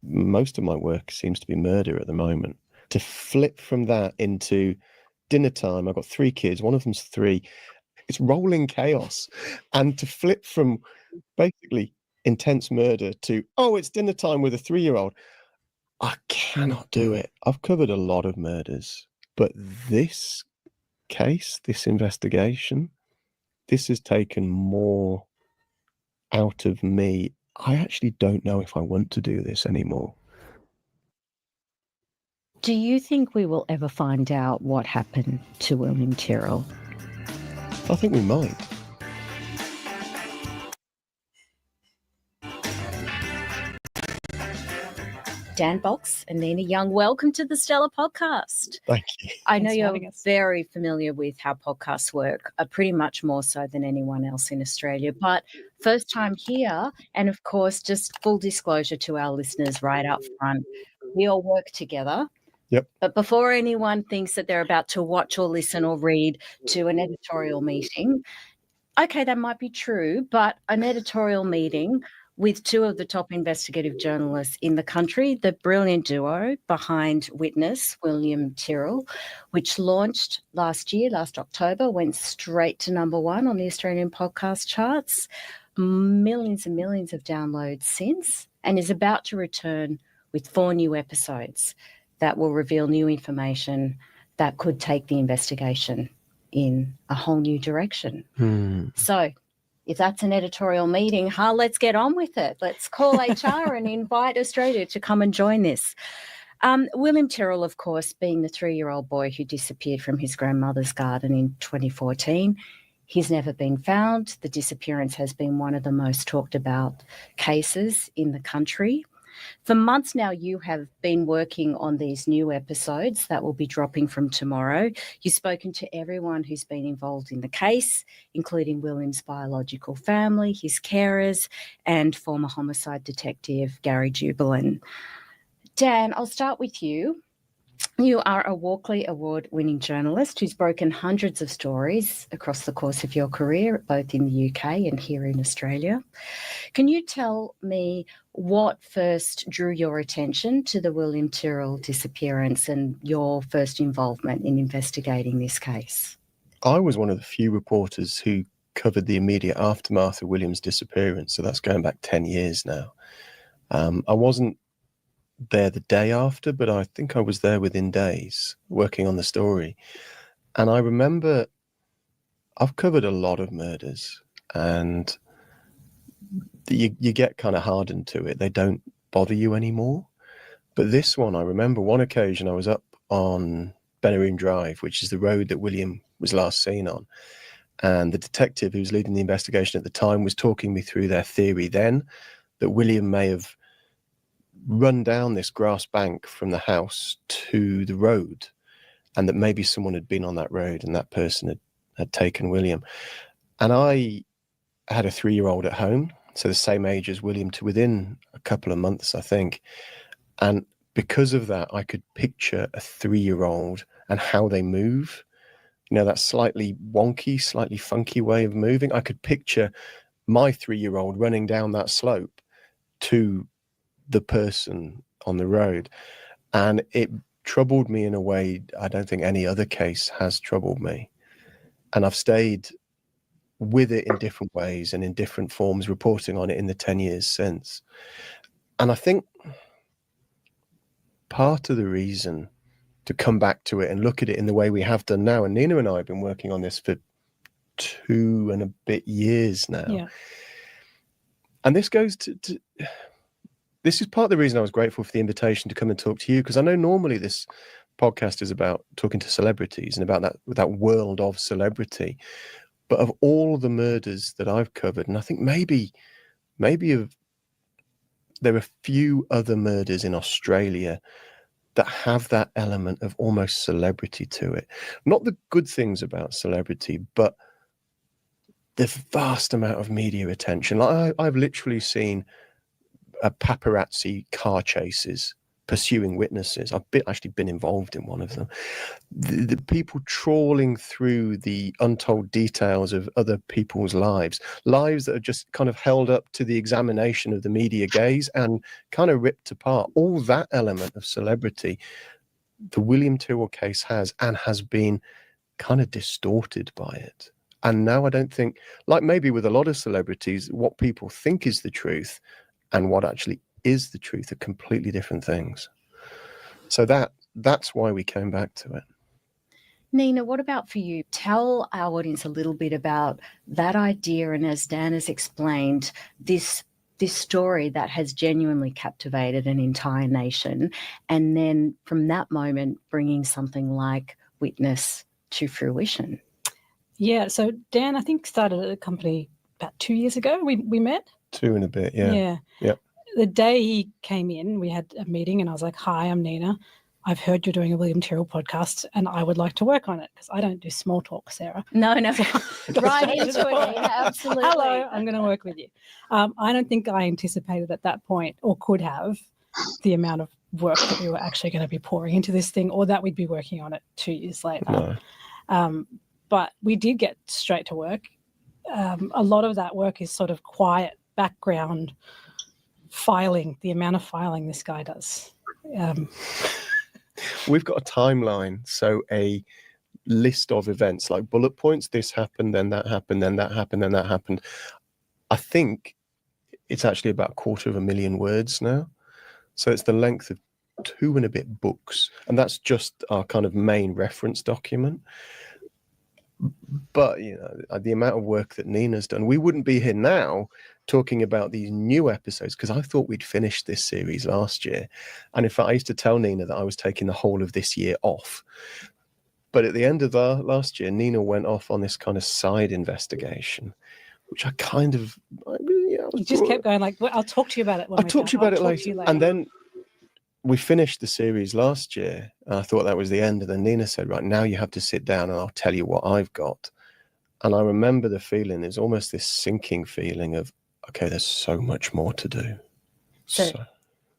Most of my work seems to be murder at the moment. To flip from that into dinner time, I've got 3 kids, one of them's 3. It's rolling chaos. And to flip from basically intense murder to, it's dinner time with a 3-year-old, I cannot do it. I've covered a lot of murders, but this case, this investigation, this has taken more out of me. I actually don't know if I want to do this anymore. Do you think we will ever find out what happened to William Tyrrell? I think we might. Dan Box and Nina Young, welcome to the Stellar Podcast. Thank you. I know you're very familiar with how podcasts work, pretty much more so than anyone else in Australia. But first time here, and of course, just full disclosure to our listeners right up front, we all work together. Yep. But before anyone thinks that they're about to watch or listen or read to an editorial meeting, okay, that might be true, but an editorial meeting with 2 of the top investigative journalists in the country, the brilliant duo behind Witness, William Tyrrell, which launched last October, went straight to #1 on the Australian podcast charts, millions and millions of downloads since, and is about to return with 4 new episodes that will reveal new information that could take the investigation in a whole new direction. So if that's an editorial meeting, let's get on with it. Let's call HR and invite Australia to come and join this. William Tyrrell, of course, being the 3-year-old boy who disappeared from his grandmother's garden in 2014. He's never been found. The disappearance has been one of the most talked about cases in the country. For months now, you have been working on these new episodes that will be dropping from tomorrow. You've spoken to everyone who's been involved in the case, including William's biological family, his carers, and former homicide detective Gary Jubelin. Dan, I'll start with you. You are a Walkley Award-winning journalist who's broken hundreds of stories across the course of your career, both in the UK and here in Australia. Can you tell me what first drew your attention to the William Tyrrell disappearance and your first involvement in investigating this case? I was one of the few reporters who covered the immediate aftermath of William's disappearance, so that's going back 10 years now. I wasn't there the day after, but I think I was there within days working on the story. And I remember I've covered a lot of murders, and you get kind of hardened to it. They don't bother you anymore. But this one, I remember one occasion I was up on Benneroon Drive, which is the road that William was last seen on. And the detective who was leading the investigation at the time was talking me through their theory then that William may have run down this grass bank from the house to the road, and that maybe someone had been on that road and that person had taken William. And I had a 3-year-old at home, so the same age as William, to within a couple of months, I think. And because of that, I could picture a 3-year-old and how they move. You know, that slightly wonky, slightly funky way of moving. I could picture my 3-year-old running down that slope to the person on the road. And it troubled me in a way I don't think any other case has troubled me. And I've stayed with it in different ways and in different forms, reporting on it in the 10 years since. And I think part of the reason to come back to it and look at it in the way we have done now, and Nina and I have been working on this for 2 and a bit years now. Yeah. And this goes to this is part of the reason I was grateful for the invitation to come and talk to you, because I know normally this podcast is about talking to celebrities and about that world of celebrity. But of all the murders that I've covered, and I think maybe there are few other murders in Australia that have that element of almost celebrity to it. Not the good things about celebrity, but the vast amount of media attention. Like I've literally seen paparazzi car chases pursuing witnesses. I've actually been involved in one of them. The people trawling through the untold details of other people's lives that are just kind of held up to the examination of the media gaze and kind of ripped apart. All that element of celebrity, the William Tyrrell case has been kind of distorted by it. And now I don't think, like maybe with a lot of celebrities, what people think is the truth and what actually is the truth are completely different things. So that's why we came back to it. Nina, what about for you? Tell our audience a little bit about that idea, and as Dan has explained, this story that has genuinely captivated an entire nation, and then from that moment bringing something like Witness to fruition. Yeah, so Dan, I think, started at the company about 2 years ago. We met. 2 and a bit, yeah. Yeah. Yep. The day he came in, we had a meeting, and I was like, "Hi, I'm Nina. I've heard you're doing a William Tyrrell podcast, and I would like to work on it," because I don't do small talk, Sarah. No. Right into it, Nina, absolutely. Hello, I'm going to work with you. I don't think I anticipated at that point, or could have, the amount of work that we were actually going to be pouring into this thing, or that we'd be working on it 2 years later. No. But we did get straight to work. A lot of that work is sort of quiet background filing, the amount of filing this guy does. We've got a timeline, so a list of events, like bullet points. This happened, then that happened, then that happened, then that happened. I think it's actually about 250,000 words now. So it's the length of 2 and a bit books. And that's just our kind of main reference document. But, the amount of work that Nina's done, we wouldn't be here now talking about these new episodes, because I thought we'd finished this series last year. And in fact, I used to tell Nina that I was taking the whole of this year off. But at the end of last year, Nina went off on this kind of side investigation, which I kind of... You just kept going like, well, I'll talk to you about it. I'll talk to you about it later. And then we finished the series last year, and I thought that was the end. And then Nina said, right, now you have to sit down and I'll tell you what I've got. And I remember the feeling, there's almost this sinking feeling of, okay, there's so much more to do. So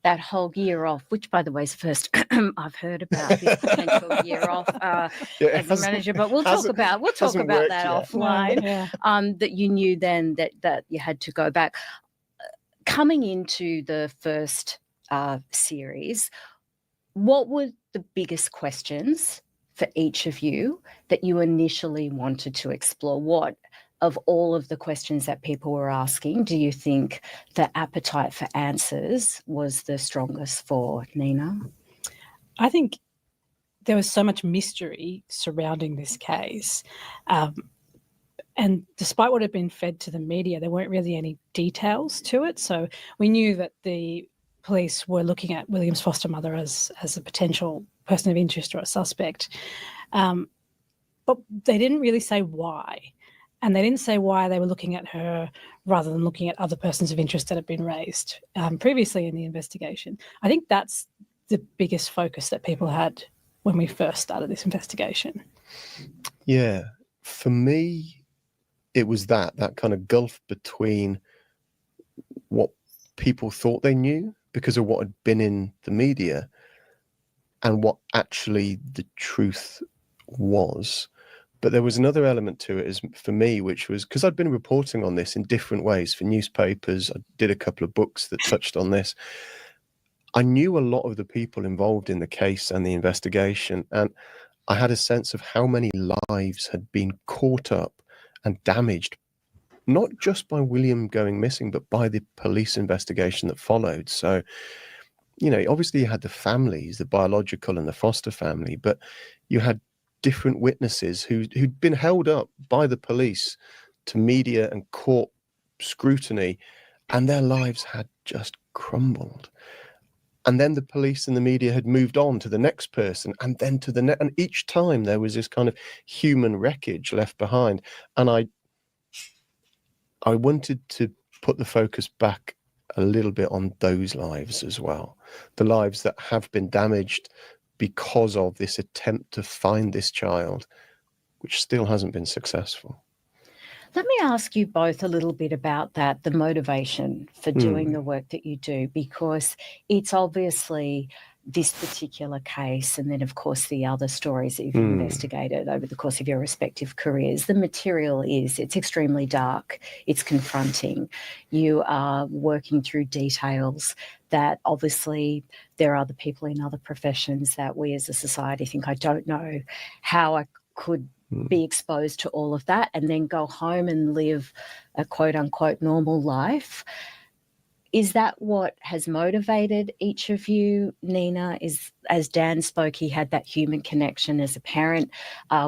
that whole year off, which, by the way, is the first I've heard about this potential year off as a manager, but we'll talk about that yet. Offline. That you knew then that you had to go back. Coming into the first series, what were the biggest questions for each of you that you initially wanted to explore? What of all of the questions that people were asking, do you think the appetite for answers was the strongest for Nina? I think there was so much mystery surrounding this case. And despite what had been fed to the media, there weren't really any details to it. So we knew that the police were looking at William's foster mother as a potential person of interest or a suspect. But they didn't really say why. And they didn't say why they were looking at her rather than looking at other persons of interest that had been raised previously in the investigation. I think that's the biggest focus that people had when we first started this investigation. Yeah, for me, it was that kind of gulf between what people thought they knew because of what had been in the media and what actually the truth was. But there was another element to it for me, which was because I'd been reporting on this in different ways for newspapers. I did a couple of books that touched on this. I knew a lot of the people involved in the case and the investigation, and I had a sense of how many lives had been caught up and damaged, not just by William going missing, but by the police investigation that followed. So, obviously you had the families, the biological and the foster family, but you had different witnesses who'd been held up by the police to media and court scrutiny, and their lives had just crumbled. And then the police and the media had moved on to the next person, and then to the next, and each time there was this kind of human wreckage left behind. And I wanted to put the focus back a little bit on those lives as well, the lives that have been damaged because of this attempt to find this child, which still hasn't been successful. Let me ask you both a little bit about that, the motivation for doing the work that you do, because it's obviously this particular case and then, of course, the other stories that you've investigated over the course of your respective careers. The material it's extremely dark. It's confronting. You are working through details that obviously there are other people in other professions that we as a society think, I don't know how I could be exposed to all of that and then go home and live a quote unquote normal life. Is that what has motivated each of you? Nina, is, as Dan spoke, he had that human connection as a parent,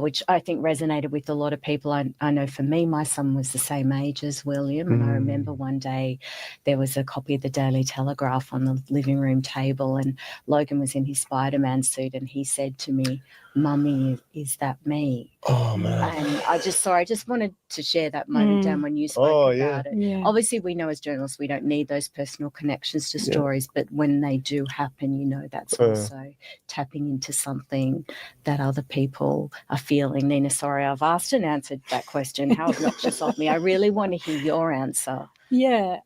which I think resonated with a lot of people. I know for me, my son was the same age as William, and I remember one day there was a copy of the Daily Telegraph on the living room table, and Logan was in his Spider-Man suit, and he said to me, "Mummy, is that me?" Oh, man. And I just wanted to share that moment, Dan, when you spoke about it. Yeah. Obviously, we know as journalists we don't need those personal connections to stories, but when they do happen, that's also tapping into something that other people are feeling. Nina, sorry, I've asked and answered that question. How obnoxious of me. I really want to hear your answer. Yeah.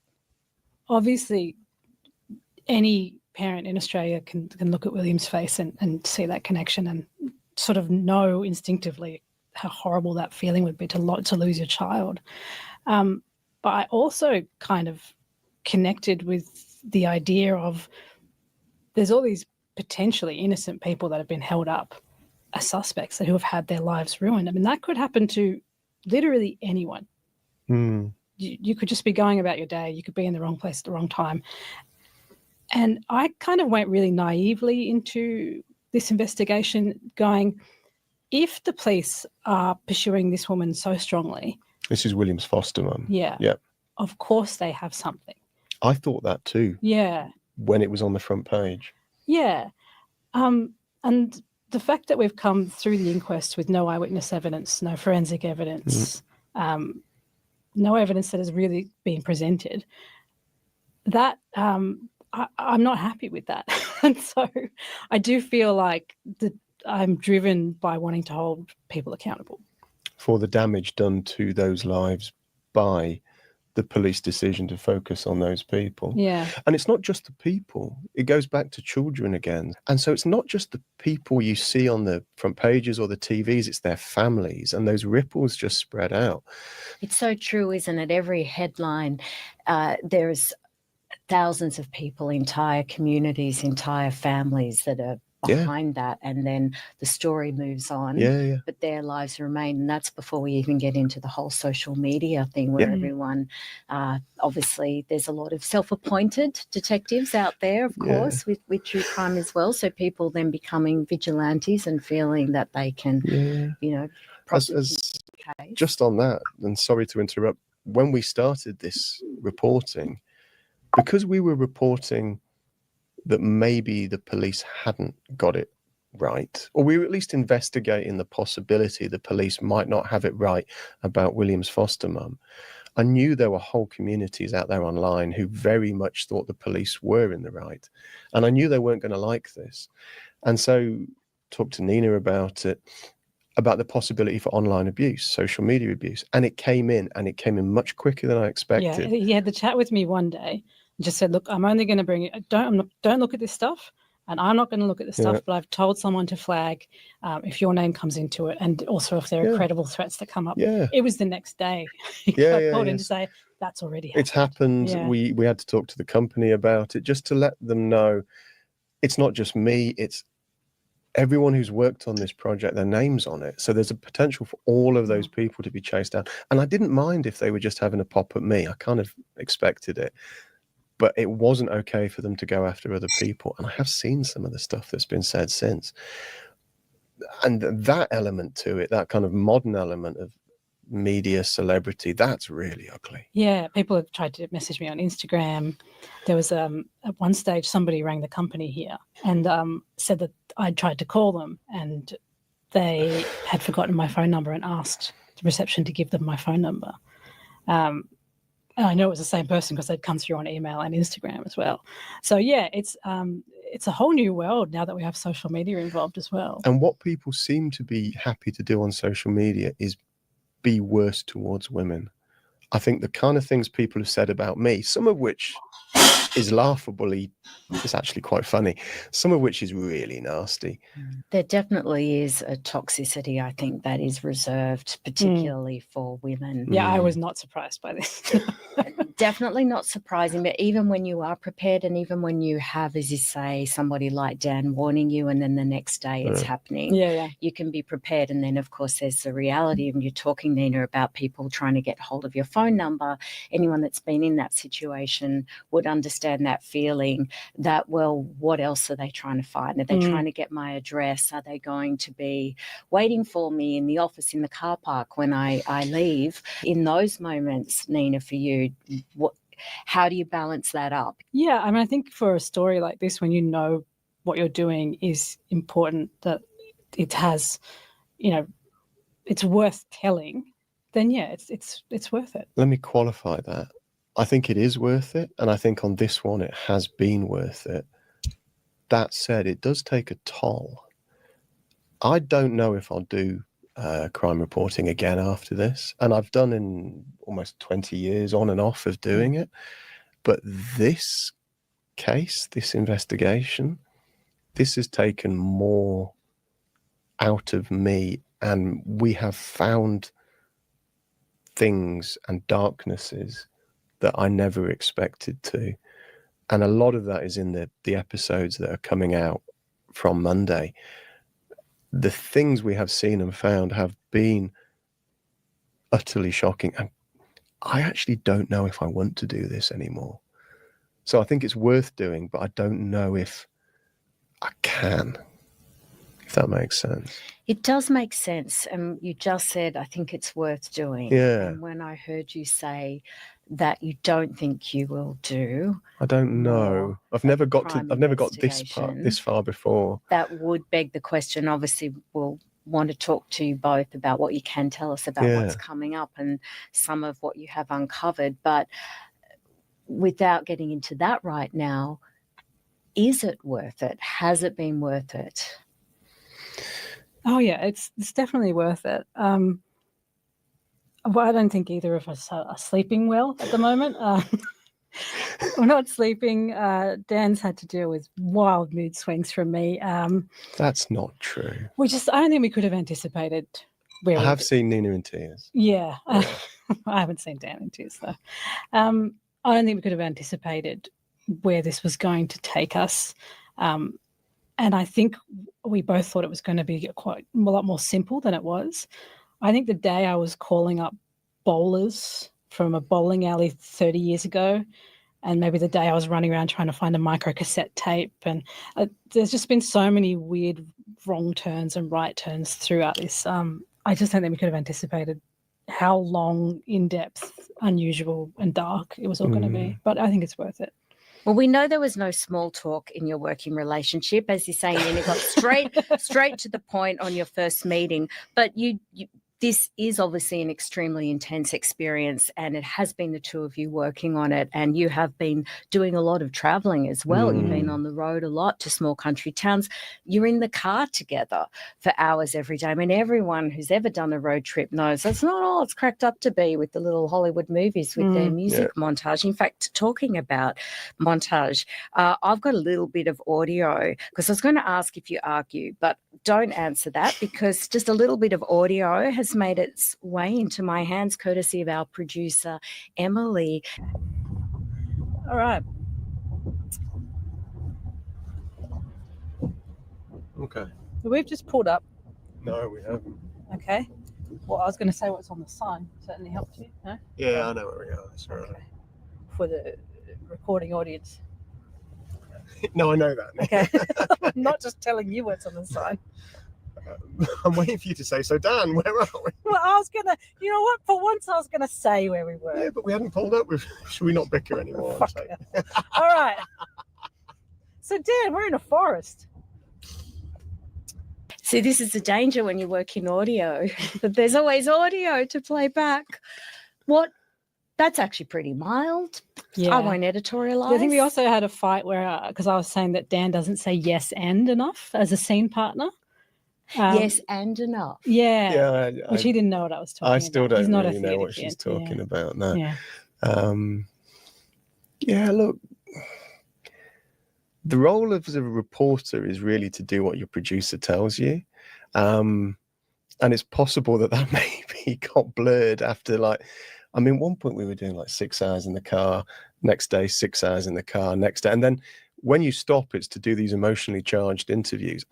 Obviously, any parent in Australia can look at William's face and see that connection and sort of know instinctively how horrible that feeling would be to lose your child. But I also kind of connected with the idea of there's all these potentially innocent people that have been held up as suspects who have had their lives ruined. I mean, that could happen to literally anyone. You could just be going about your day. You could be in the wrong place at the wrong time. And I kind of went really naively into this investigation going, if the police are pursuing this woman so strongly, This is William's foster mum. yeah, Yeah. of course they have something. I thought that too Yeah, when it was on the front page. yeah. And the fact that we've come through the inquest with no eyewitness evidence, no forensic evidence, no evidence that has really been presented, that I'm not happy with that. And so I do feel like I'm driven by wanting to hold people accountable For the damage done to those lives by the police decision to focus on those people. Yeah. And it's not just the people, it goes back to children again. And so it's not just the people you see on the front pages or the TVs, it's their families, and those ripples just spread out. It's so true, isn't it? Every headline, there's thousands of people, entire communities, entire families that are behind that, and then the story moves on, but their lives remain. And that's before we even get into the whole social media thing where everyone, obviously there's a lot of self-appointed detectives out there, of course, with true crime as well. So people then becoming vigilantes and feeling that they can, you know, prosecute the case. Just on that, and sorry to interrupt, when we started this reporting, because we were reporting that maybe the police hadn't got it right, or we were at least investigating the possibility the police might not have it right about William's foster mum, I knew there were whole communities out there online who very much thought the police were in the right. And I knew they weren't going to like this. And so talked to Nina about it, about the possibility for online abuse, social media abuse. And it came in much quicker than I expected. Yeah, he had the chat with me one day and just said, look, I'm only going to bring it. Don't look at this stuff. And I'm not going to look at this stuff, but I've told someone to flag if your name comes into it, and also if there are credible threats that come up. It was the next day. I called in to say that's already happened. It's happened. We had to talk to the company about it just to let them know it's not just me, it's everyone who's worked on this project, their name's on it. So there's a potential for all of those people to be chased down. And I didn't mind if they were just having a pop at me. I kind of expected it. But it wasn't okay for them to go after other people. And I have seen some of the stuff that's been said since. And that element to it, that kind of modern element of media celebrity, that's really ugly. Yeah, people have tried to message me on Instagram. There was at one stage somebody rang the company here and said that I'd tried to call them and they had forgotten my phone number and asked the reception to give them my phone number. And I know it was the same person because they'd come through on email and Instagram as well. So yeah, it's a whole new world now that we have social media involved as well. And what people seem to be happy to do on social media is be worse towards women. I think the kind of things people have said about me, some of which is laughably, it's actually quite funny, some of which is really nasty. There definitely is a toxicity, I think, that is reserved particularly for women. Yeah, I was not surprised by this. Definitely not surprising, but even when you are prepared and even when you have, as you say, somebody like Dan warning you and then the next day it's happening, you can be prepared. And then, of course, there's the reality, and you're talking, Nina, about people trying to get hold of your phone number. Anyone that's been in that situation would understand that feeling that, well, what else are they trying to find? Are they trying to get my address? Are they going to be waiting for me in the office, in the car park when I leave? In those moments, Nina, for you, how do you balance that up? Yeah, I mean, I think for a story like this, when you know what you're doing is important, that it has, it's worth telling, then yeah, it's worth it. Let me qualify that. I think it is worth it, and I think on this one it has been worth it. That said, it does take a toll. I don't know if I'll do crime reporting again after this, and I've done in almost 20 years on and off of doing it, but this case, this investigation, this has taken more out of me, and we have found things and darknesses that I never expected to, and a lot of that is in the episodes that are coming out from Monday. The things we have seen and found have been utterly shocking. And I actually don't know if I want to do this anymore. So I think it's worth doing, but I don't know if I can, if that makes sense. It does make sense. And you just said, I think it's worth doing. Yeah. And when I heard you say that you don't think you will do, I don't know. more I've never got crime this far before. that would beg the question. Obviously, we'll want to talk to you both about what you can tell us about what's coming up and some of what you have uncovered. But without getting into that right now, is it worth it? Has it been worth it? Oh yeah, it's definitely worth it. Well, I don't think either of us are sleeping well at the moment. We're not sleeping. Dan's had to deal with wild mood swings from me. That's not true. I don't think we could have anticipated where I have seen Nina in tears. Yeah. I haven't seen Dan in tears though. I don't think we could have anticipated where this was going to take us. And I think we both thought it was going to be a lot more simple than it was. I think the day I was calling up bowlers from a bowling alley 30 years ago, and maybe the day I was running around trying to find a microcassette tape, and there's just been so many weird wrong turns and right turns throughout this. I just don't think we could have anticipated how long, in-depth, unusual and dark it was all going to be. But I think it's worth it. Well, we know there was no small talk in your working relationship, as you're saying, and it got straight to the point on your first meeting. But this is obviously an extremely intense experience, and it has been the two of you working on it, and you have been doing a lot of traveling as well. You've been on the road a lot to small country towns. You're in the car together for hours every day. I mean, everyone who's ever done a road trip knows that's not all it's cracked up to be with the little Hollywood movies with their music montage. In fact, talking about montage, I've got a little bit of audio because I was going to ask if you argue, but don't answer that because just a little bit of audio has made its way into my hands, courtesy of our producer, Emily. All right. Okay. We've just pulled up. No, we haven't. Okay. Well, I was going to say what's on the sign. Certainly helps you. No? Yeah, I know where we are. That's all right. Okay. For the recording audience. No, I know that. Okay. I'm not just telling you what's on the sign. I'm waiting for you to say, so Dan, where are we? Well, I was going to, you know what? For once, I was going to say where we were. Yeah, but we hadn't pulled up. Should we not bicker anymore? Fuck it. All right. So, Dan, we're in a forest. See, this is the danger when you work in audio, that there's always audio to play back. That's actually pretty mild. Yeah. I won't editorialise. I think we also had a fight where, because I was saying that Dan doesn't say yes and enough as a scene partner. Yes and enough. Yeah. Which he didn't know what I was talking about. I still don't He's not really a know what theatre she's kid. talking about. No. Yeah. Look, the role of a reporter is really to do what your producer tells you. And it's possible that maybe got blurred after one point we were doing 6 hours in the car, next day 6 hours in the car, next day. And then when you stop, it's to do these emotionally charged interviews.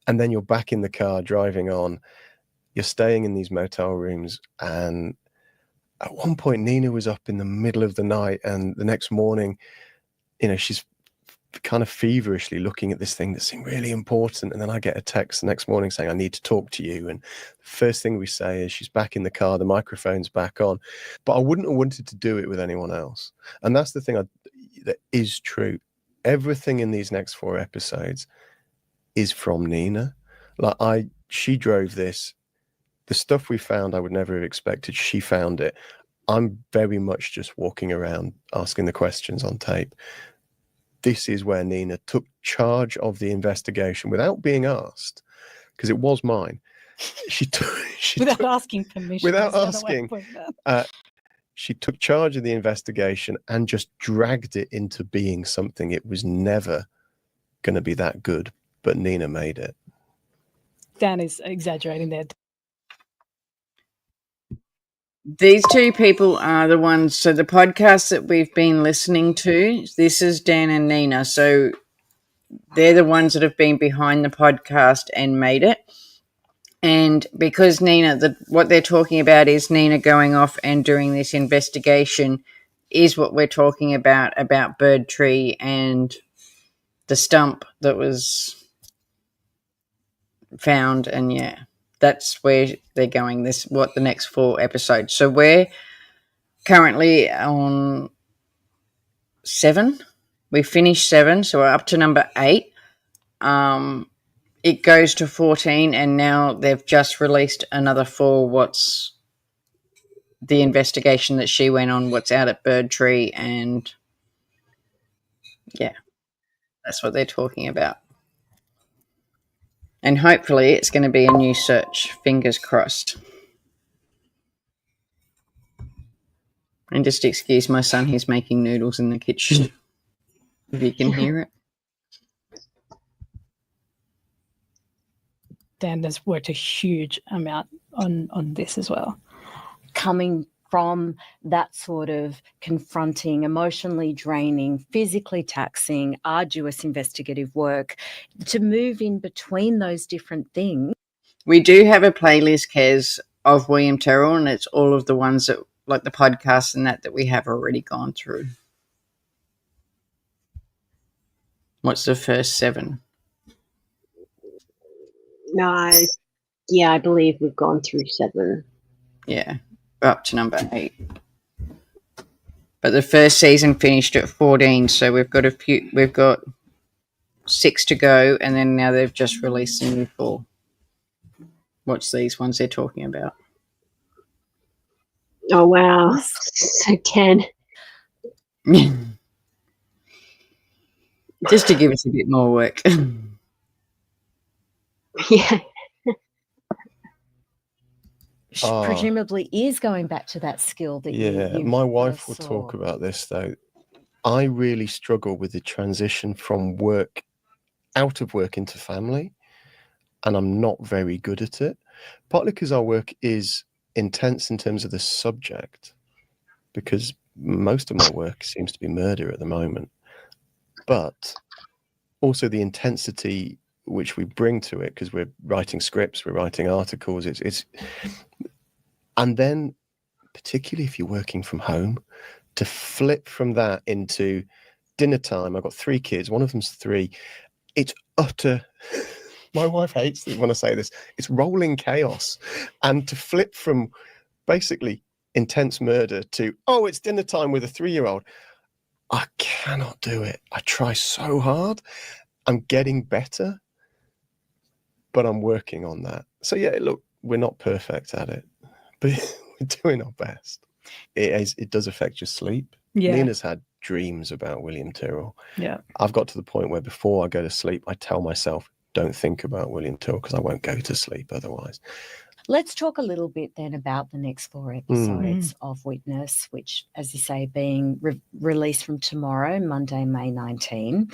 And then you're back in the car driving on, you're staying in these motel rooms. And at one point, Nina was up in the middle of the night, and the next morning, she's kind of feverishly looking at this thing that seemed really important. And then I get a text the next morning saying, I need to talk to you. And the first thing we say is she's back in the car, the microphone's back on. But I wouldn't have wanted to do it with anyone else. And that's the thing that is true. Everything in these next 4 episodes is from Nina. She drove this. The stuff we found, I would never have expected. She found it. I'm very much just walking around asking the questions on tape. This is where Nina took charge of the investigation without being asked, because it was mine. Without asking permission. She took charge of the investigation and just dragged it into being something it was never going to be that good. But Nina made it. Dan is exaggerating there. These two people are the ones, so the podcast that we've been listening to, this is Dan and Nina. So they're the ones that have been behind the podcast and made it. And because Nina, what they're talking about is Nina going off and doing this investigation is what we're talking about Bird Tree and the stump that was found, and yeah, that's where they're going. The next 4 episodes. So we're currently on 7. We finished 7, so we're up to number 8. It goes to 14, and now they've just released another 4. What's the investigation that she went on? What's out at Birdtree, and yeah, that's what they're talking about. And hopefully, it's going to be a new search. Fingers crossed. And just excuse my son; he's making noodles in the kitchen. If you can hear it. Dan has worked a huge amount on this as well. Coming from that sort of confronting, emotionally draining, physically taxing, arduous investigative work, to move in between those different things. We do have a playlist, Kez, of William Terrell, and it's all of the ones that, like the podcasts and that we have already gone through. What's the first 7? No, I believe we've gone through 7. Yeah, we're up to number 8. But the first season finished at 14, so we've got 6 to go, and then now they've just released a new 4. What's these ones they're talking about? Oh, wow. So 10. Just to give us a bit more work. Yeah. Presumably is going back to that skill that you my wife will saw. talk about this, though. I really struggle with the transition from work, out of work into family, and I'm not very good at it. Partly because our work is intense in terms of the subject, because most of my work seems to be murder at the moment, but also the intensity which we bring to it, because we're writing scripts, we're writing articles. It's and then, particularly if you're working from home, to flip from that into dinner time. I've got 3 kids. One of them's 3. It's utter. My wife hates it when I say this. It's rolling chaos. And to flip from basically intense murder to, oh, it's dinner time with a 3-year-old. I cannot do it. I try so hard. I'm getting better, but I'm working on that. So yeah, look, we're not perfect at it, but we're doing our best. It does affect your sleep. Yeah. Nina's had dreams about William Tyrrell. Yeah. I've got to the point where before I go to sleep, I tell myself, don't think about William Tyrrell, because I won't go to sleep otherwise. Let's talk a little bit then about the next 4 episodes of Witness, which, as you say, being released from tomorrow, Monday, May 19.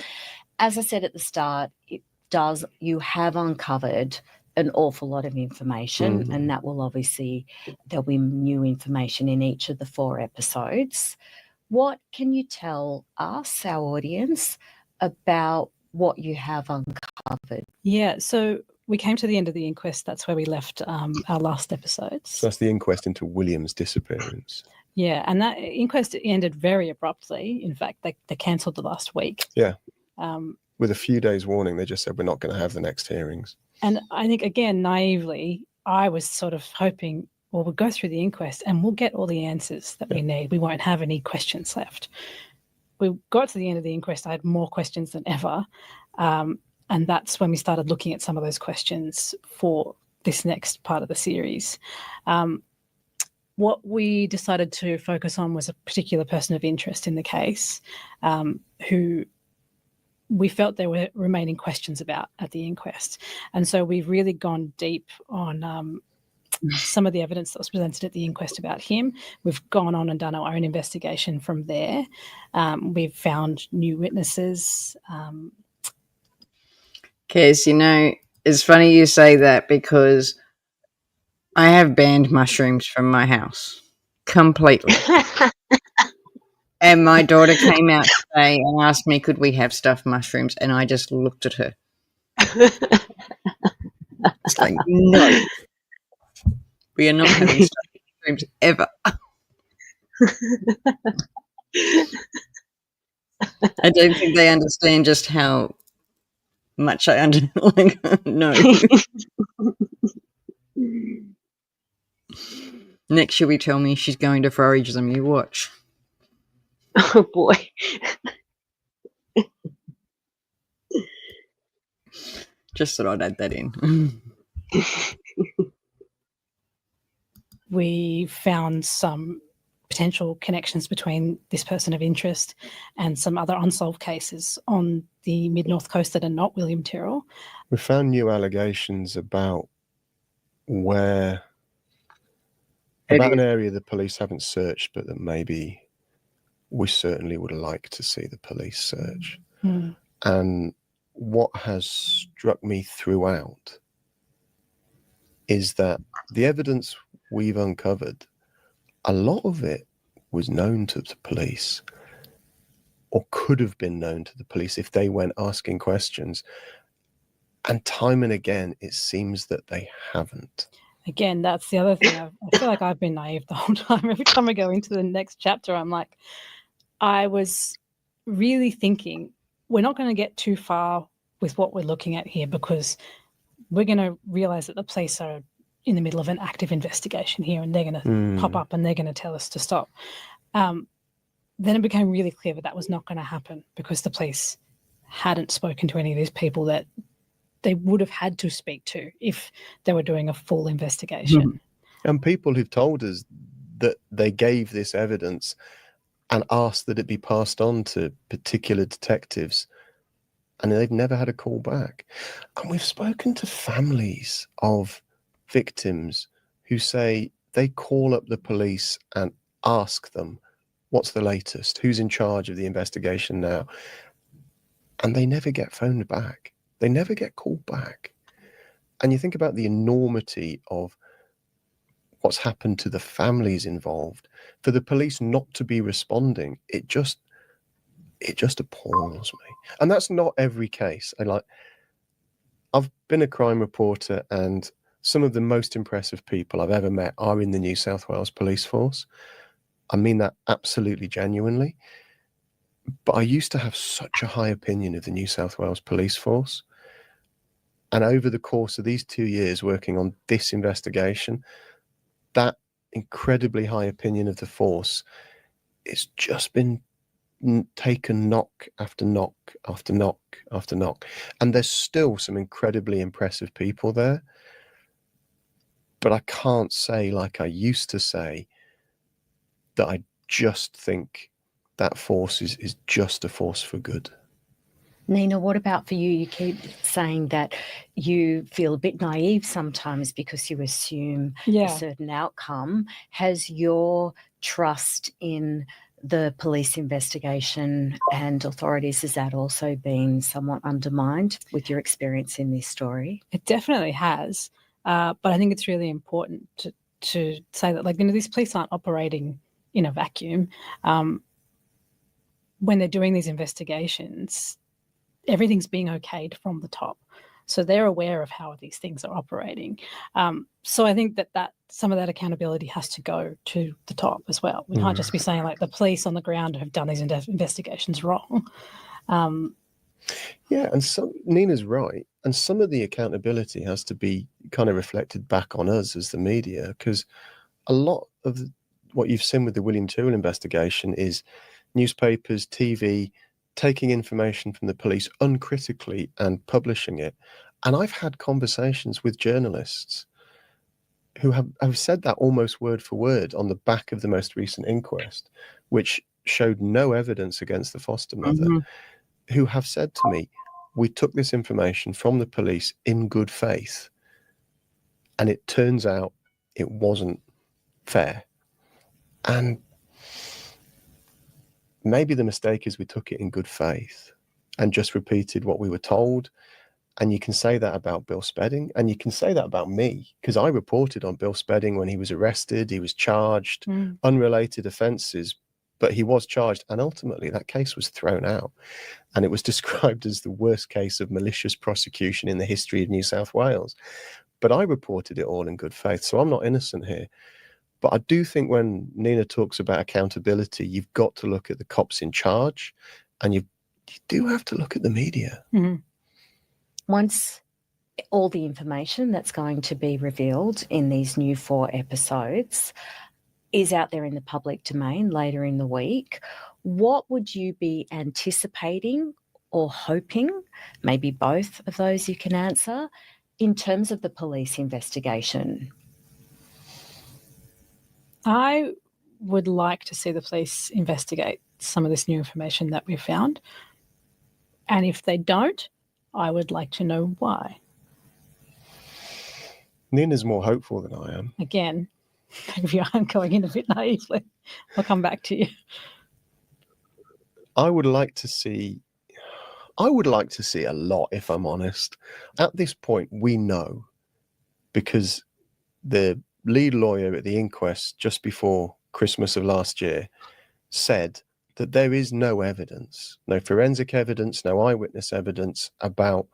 As I said at the start, you have uncovered an awful lot of information, and that will obviously, there'll be new information in each of the 4 episodes. What can you tell us, our audience, about what you have uncovered? Yeah, so we came to the end of the inquest. That's where we left our last episodes. So that's the inquest into William's disappearance. Yeah, and that inquest ended very abruptly. In fact, they cancelled the last week. Yeah. With a few days warning, they just said, we're not going to have the next hearings. And I think, again, naively, I was sort of hoping, well, we'll go through the inquest and we'll get all the answers that we need. We won't have any questions left. We got to the end of the inquest. I had more questions than ever. And that's when we started looking at some of those questions for this next part of the series. What we decided to focus on was a particular person of interest in the case, who we felt there were remaining questions about at the inquest. And so we've really gone deep on some of the evidence that was presented at the inquest about him. We've gone on and done our own investigation from there. We've found new witnesses. Kez, it's funny you say that, because I have banned mushrooms from my house completely. And my daughter came out today and asked me, could we have stuffed mushrooms? And I just looked at her. It's like, no. We are not having stuffed mushrooms ever. I don't think they understand just how Macjay and like, no. Next she'll be telling me she's going to for ageism. You watch. Oh boy. Just thought I'd add that in. We found some potential connections between this person of interest and some other unsolved cases on the mid-north coast that are not William Tyrrell. We found new allegations about an area the police haven't searched, but that maybe we certainly would like to see the police search. Mm. And what has struck me throughout is that the evidence we've uncovered, a lot of it was known to the police, or could have been known to the police if they went asking questions. And time and again, it seems that they haven't. Again, that's the other thing. I feel like I've been naive the whole time. Every time I go into the next chapter, I'm like, I was really thinking we're not going to get too far with what we're looking at here, because we're going to realize that the police are in the middle of an active investigation here, and they're going to pop up and they're going to tell us to stop. Then it became really clear that was not going to happen, because the police hadn't spoken to any of these people that they would have had to speak to if they were doing a full investigation. And people who've told us that they gave this evidence and asked that it be passed on to particular detectives, and they've never had a call back. And we've spoken to families of victims who say they call up the police and ask them, what's the latest? Who's in charge of the investigation now? And they never get phoned back. They never get called back. And you think about the enormity of what's happened to the families involved. For the police not to be responding, it just appalls me. And that's not every case. I've been a crime reporter, and some of the most impressive people I've ever met are in the New South Wales Police Force. I mean that absolutely genuinely. But I used to have such a high opinion of the New South Wales Police Force. And over the course of these 2 years working on this investigation, that incredibly high opinion of the force, it's just been taken knock after knock after knock after knock. And there's still some incredibly impressive people there. But I can't say, like I used to say, that I just think that force is just a force for good. Nina, what about for you? You keep saying that you feel a bit naive sometimes because you assume a certain outcome. Has your trust in the police investigation and authorities, has that also been somewhat undermined with your experience in this story? It definitely has. But I think it's really important to say that, these police aren't operating in a vacuum. When they're doing these investigations, everything's being okayed from the top. So they're aware of how these things are operating. So I think that some of that accountability has to go to the top as well. We can't just be saying the police on the ground have done these investigations wrong. Yeah, and Nina's right. And some of the accountability has to be kind of reflected back on us as the media, because a lot of what you've seen with the William Tyrrell investigation is newspapers, TV, taking information from the police uncritically and publishing it. And I've had conversations with journalists who have said that almost word for word on the back of the most recent inquest, which showed no evidence against the foster mother, who have said to me, we took this information from the police in good faith, and it turns out it wasn't fair. And maybe the mistake is we took it in good faith and just repeated what we were told. And you can say that about Bill Spedding, and you can say that about me, because I reported on Bill Spedding when he was arrested. He was charged, unrelated offences, but he was charged. And ultimately that case was thrown out. And it was described as the worst case of malicious prosecution in the history of New South Wales. But I reported it all in good faith. So I'm not innocent here. But I do think when Nina talks about accountability, you've got to look at the cops in charge, and you do have to look at the media. once all the information that's going to be revealed in these new 4 episodes is out there in the public domain later in the week, what would you be anticipating or hoping, maybe both of those you can answer, in terms of the police investigation? I would like to see the police investigate some of this new information that we've found. And if they don't, I would like to know why. Nina's more hopeful than I am. Again, maybe I'm going in a bit naively. I'll come back to you. I would like to see a lot, if I'm honest. At this point, we know, because the lead lawyer at the inquest just before Christmas of last year said that there is no evidence, no forensic evidence, no eyewitness evidence about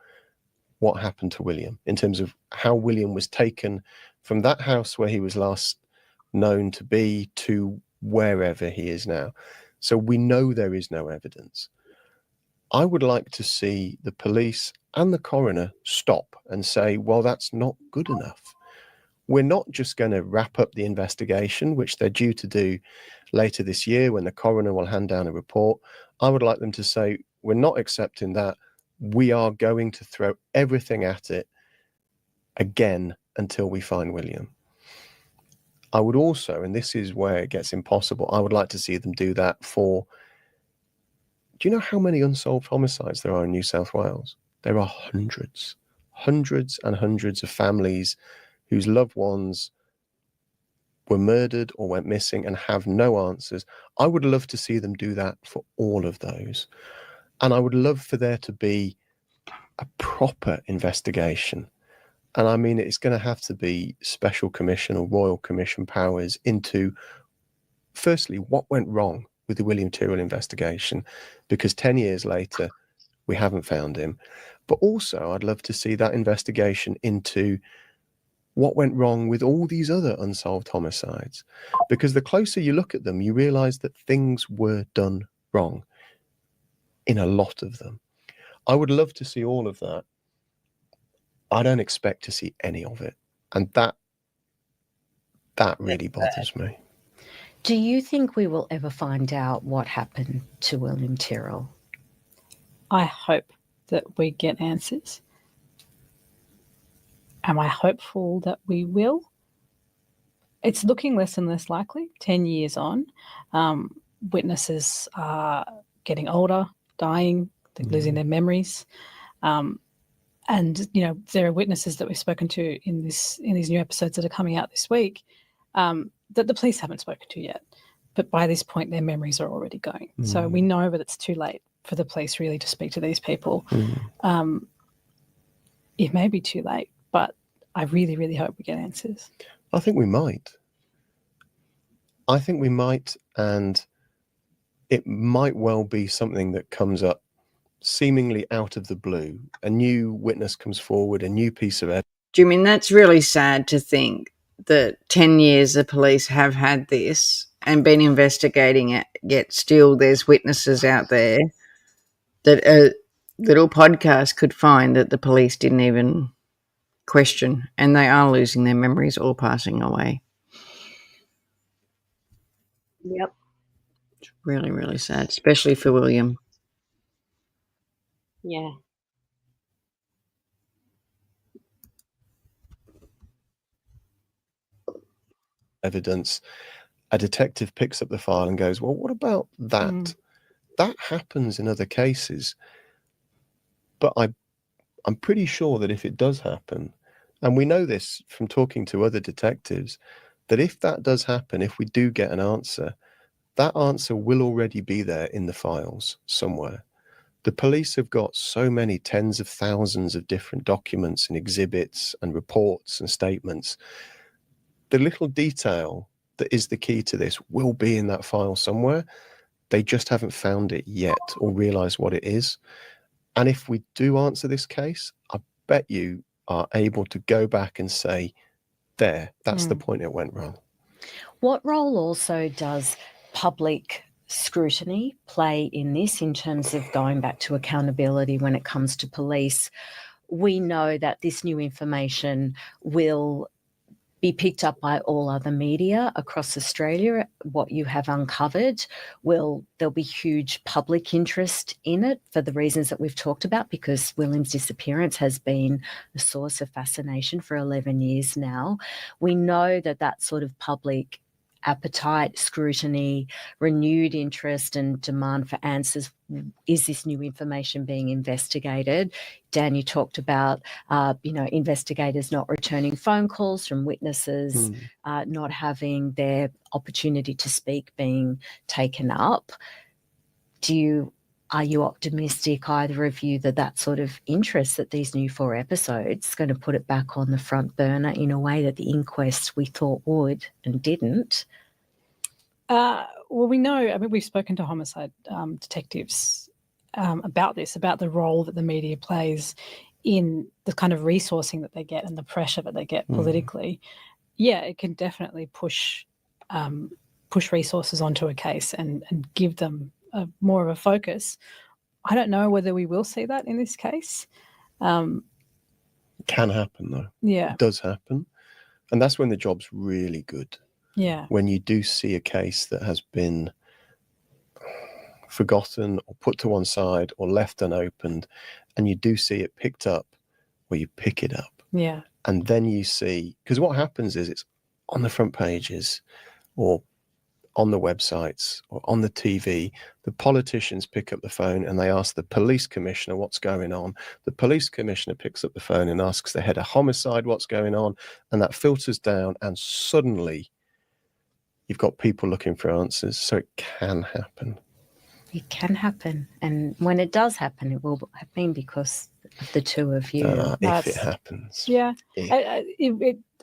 what happened to William in terms of how William was taken from that house where he was last known to be to wherever he is now. So we know there is no evidence. I would like to see the police and the coroner stop and say, well, that's not good enough. We're not just going to wrap up the investigation, which they're due to do later this year when the coroner will hand down a report. I would like them to say, we're not accepting that. We are going to throw everything at it again until we find William. I would also, and this is where it gets impossible, I would like to see them do that for, do you know how many unsolved homicides there are in New South Wales? There are hundreds and hundreds of families whose loved ones were murdered or went missing and have no answers. I would love to see them do that for all of those. And I would love for there to be a proper investigation. And I mean, it's going to have to be special commission or royal commission powers into, firstly, what went wrong with the William Tyrrell investigation, because 10 years later, we haven't found him. But also, I'd love to see that investigation into what went wrong with all these other unsolved homicides, because the closer you look at them, you realize that things were done wrong in a lot of them. I would love to see all of that. I don't expect to see any of it. And that really bothers me. Do you think we will ever find out what happened to William Tyrrell? I hope that we get answers. Am I hopeful that we will? It's looking less and less likely. 10 years on, witnesses are getting older, dying, losing their memories. And, you know, there are witnesses that we've spoken to in these new episodes that are coming out this week that the police haven't spoken to yet. But by this point, their memories are already going. So we know that it's too late for the police really to speak to these people. It may be too late, but I really, really hope we get answers. I think we might. And it might well be something that comes up seemingly out of the blue. A new witness comes forward, a new piece of evidence. Do you mean that's really sad to think that 10 years the police have had this and been investigating it, yet still there's witnesses out there that a little podcast could find that the police didn't even question, and they are losing their memories or passing away. Yep. It's really, really sad, especially for William. Yeah. Evidence. A detective picks up the file and goes, well, what about that? That happens in other cases. But I'm pretty sure that if it does happen, and we know this from talking to other detectives, that if that does happen, if we do get an answer, that answer will already be there in the files somewhere. The police have got so many tens of thousands of different documents and exhibits and reports and statements. The little detail that is the key to this will be in that file somewhere. They just haven't found it yet or realized what it is. And if we do answer this case, I bet you are able to go back and say, that's the point it went wrong. What role also does public scrutiny play in this, in terms of going back to accountability when it comes to police? we know that this new information will be picked up by all other media across Australia. What you have uncovered, there'll be huge public interest in it for the reasons that we've talked about, because William's disappearance has been a source of fascination for 11 years now. We know that sort of public appetite, scrutiny, renewed interest and demand for answers. Is this new information being investigated? Dan, you talked about, investigators not returning phone calls from witnesses, not having their opportunity to speak being taken up. Are you optimistic, either of you, that sort of interest, that these new 4 episodes is going to put it back on the front burner in a way that the inquest we thought would and didn't? Well, we know, I mean, we've spoken to homicide detectives about this, about the role that the media plays in the kind of resourcing that they get and the pressure that they get politically. Yeah, it can definitely push resources onto a case and give them more of a focus. I don't know whether we will see that in this case. It can happen, though. Yeah. It does happen. And that's when the job's really good. Yeah. When you do see a case that has been forgotten or put to one side or left unopened, and you do see it picked up, or you pick it up. Yeah. And then you see, because what happens is it's on the front pages or on the websites or on the TV, the politicians pick up the phone and they ask the police commissioner what's going on. The police commissioner picks up the phone and asks the head of homicide what's going on, and that filters down, and suddenly you've got people looking for answers. So it can happen. It can happen. And when it does happen, it will have been because of the two of you. If it happens. Yeah.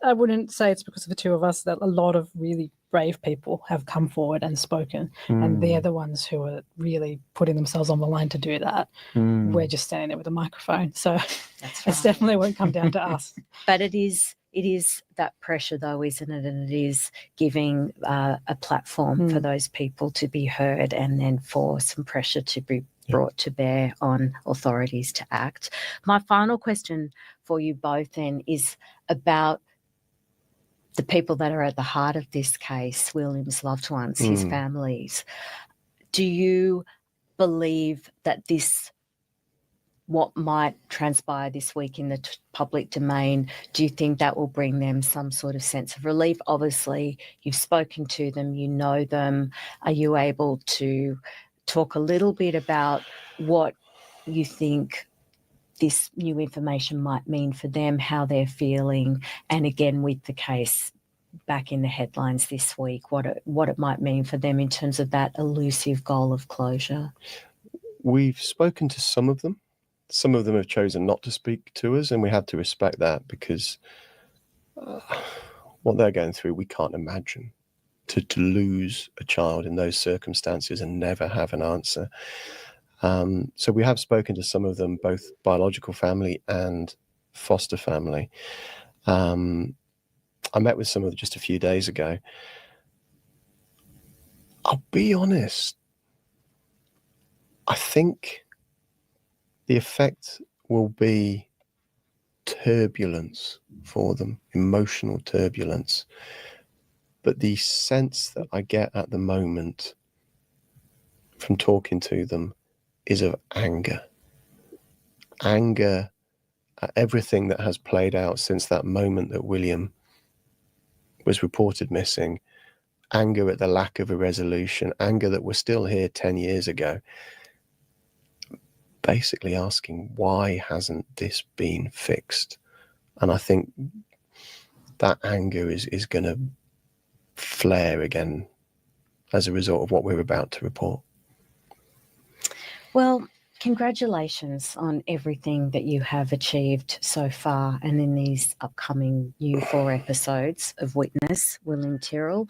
I wouldn't say it's because of the two of us. That a lot of really brave people have come forward and spoken, and they're the ones who are really putting themselves on the line to do that. We're just standing there with a microphone. So it definitely won't come down to us. But it is that pressure, though, isn't it? And it is giving a platform for those people to be heard, and then for some pressure to be brought to bear on authorities to act. My final question for you both then is about the people that are at the heart of this case, William's loved ones, his families. Do you believe that what might transpire this week in the public domain, do you think that will bring them some sort of sense of relief? Obviously, you've spoken to them, you know them. Are you able to talk a little bit about what you think this new information might mean for them, how they're feeling, and again with the case back in the headlines this week, what it might mean for them in terms of that elusive goal of closure? We've spoken to some of them. Some of them have chosen not to speak to us, and we have to respect that, because what they're going through, we can't imagine. To lose a child in those circumstances and never have an answer. So we have spoken to some of them, both biological family and foster family. I met with some of them just a few days ago. I'll be honest, I think the effect will be turbulence for them, emotional turbulence. But the sense that I get at the moment from talking to them is of anger. Anger at everything that has played out since that moment that William was reported missing. Anger at the lack of a resolution. Anger that we're still here 10 years ago. Basically asking, why hasn't this been fixed? And I think that anger is going to flare again as a result of what we're about to report. Well, congratulations on everything that you have achieved so far and in these upcoming new 4 episodes of Witness, William Tyrrell.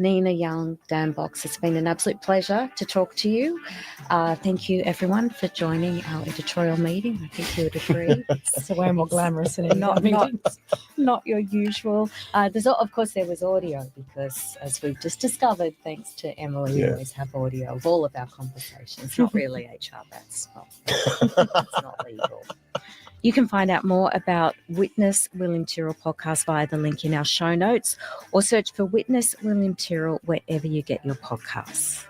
Nina Young, Dan Box, it's been an absolute pleasure to talk to you. Thank you, everyone, for joining our editorial meeting. I think you would agree. It's way more glamorous than not your usual. Of course, there was audio because, as we've just discovered, thanks to Emily, we always have audio of all of our conversations. Not really HR, that's not legal. You can find out more about Witness William Tyrrell podcast via the link in our show notes, or search for Witness William Tyrrell wherever you get your podcasts.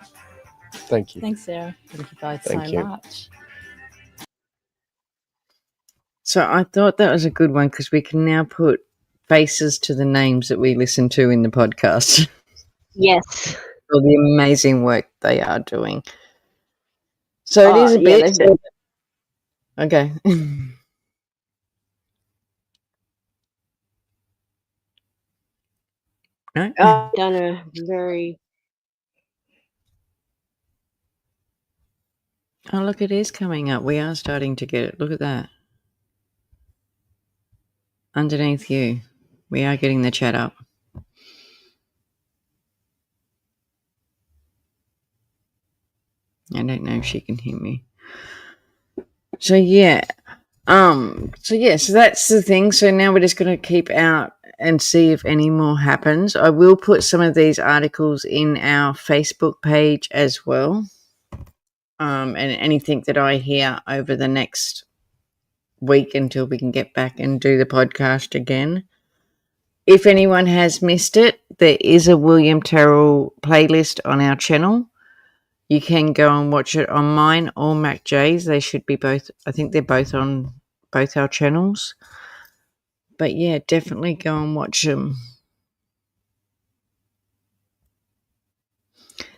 Thank you. Thanks, Sarah. Thank you both Thank so you. much. So I thought that was a good one because we can now put faces to the names that we listen to in the podcast Yes. for the amazing work they are doing. So it is a yeah, bit. they've done- Okay. No? done a very Oh, look, it is coming up. We are starting to get it. Look at that. Underneath you. We are getting the chat up. I don't know if she can hear me. So yeah. So that's the thing. So now we're just gonna keep out and see if any more happens. I will put some of these articles in our Facebook page as well. And anything that I hear over the next week until we can get back and do the podcast again. If anyone has missed it, there is a William Tyrrell playlist on our channel. You can go and watch it on mine or Macjay's. They should be both. I think they're both on both our channels. But yeah, definitely go and watch them.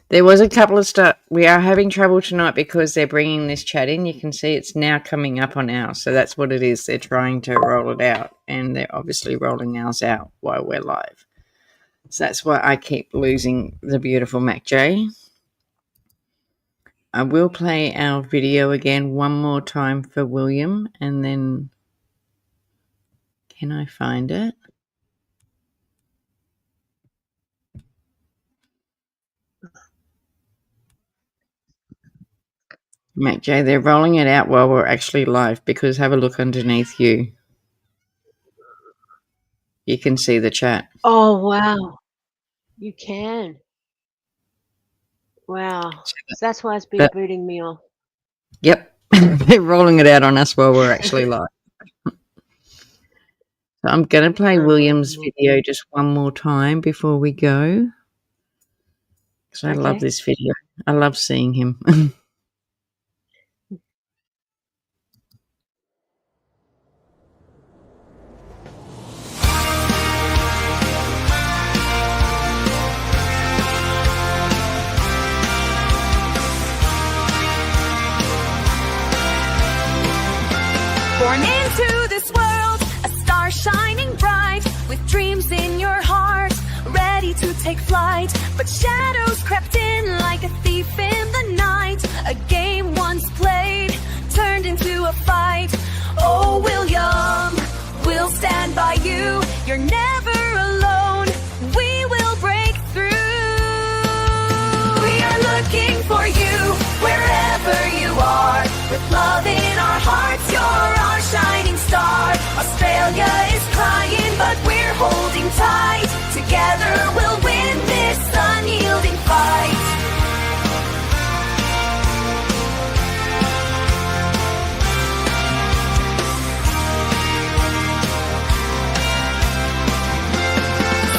There was a couple of stuff. We are having trouble tonight because they're bringing this chat in. You can see it's now coming up on ours. So that's what it is. They're trying to roll it out. And they're obviously rolling ours out while we're live. So that's why I keep losing the beautiful Macjay. I will play our video again one more time for William. And then... Can I find it? Macjay, they're rolling it out while we're actually live because have a look underneath you. You can see the chat. Oh wow. You can. Wow. So that's why it's been booting me off. Yep. They're rolling it out on us while we're actually live. So I'm going to play William's video just one more time before we go. Because I love this video. I love seeing him. Born into this world, a star shining bright, with dreams in your heart, ready to take flight. But shadows crept in like a thief in the night. A game once played turned into a fight. Oh, William, we'll stand by you. You're never alone. We will break through. We are looking for you wherever you are. With love in our hearts, you're our shining star. Australia is crying, but we're holding tight. Together we'll win this unyielding fight.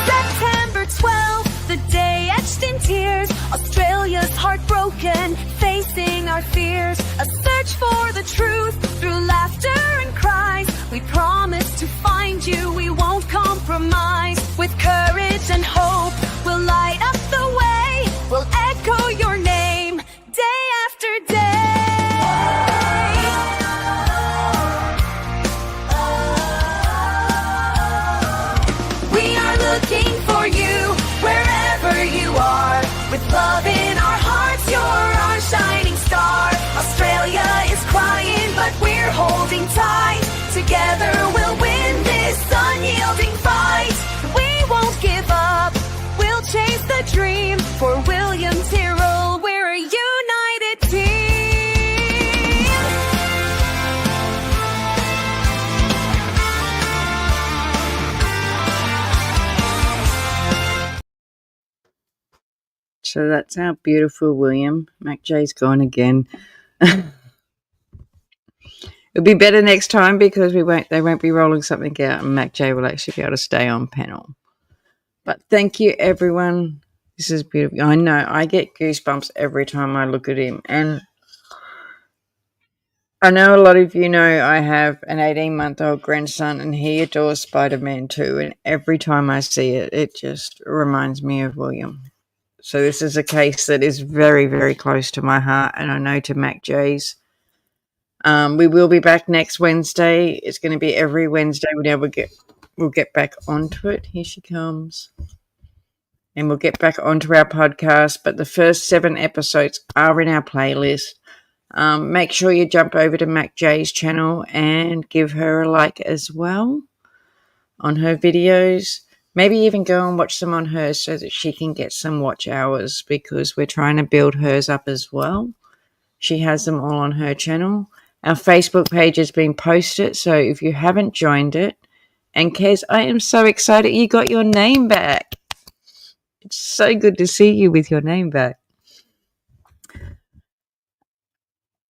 September 12th, the day etched in tears. Australia's heartbroken, facing our fears. A search for the truth through laughter and cries. We promise to find you, we won't compromise. With courage and hope, we'll light up the way. We'll echo your name day after day. We are looking for you wherever you are. With love in our hearts, you're our shining star. Australia is crying, but we're holding tight. Together we'll win this unyielding fight. We won't give up. We'll chase the dream. For William Tyrrell, we're a united team. So that's our beautiful William. Macjay's gone again. It'll be better next time because they won't be rolling something out, and Macjay will actually be able to stay on panel. But thank you, everyone. This is beautiful. I know I get goosebumps every time I look at him, and I know a lot of you know I have an 18-month-old grandson, and he adores Spider-Man too. And every time I see it, it just reminds me of William. So this is a case that is very, very close to my heart, and I know to Macjay's. We will be back next Wednesday. It's going to be every Wednesday. We'll get back onto it. Here she comes. And we'll get back onto our podcast. But the first 7 episodes are in our playlist. Make sure you jump over to Macjay's channel and give her a like as well on her videos. Maybe even go and watch them on hers so that she can get some watch hours, because we're trying to build hers up as well. She has them all on her channel. Our Facebook page has been posted, so if you haven't joined it, and Kez, I am so excited you got your name back. It's so good to see you with your name back.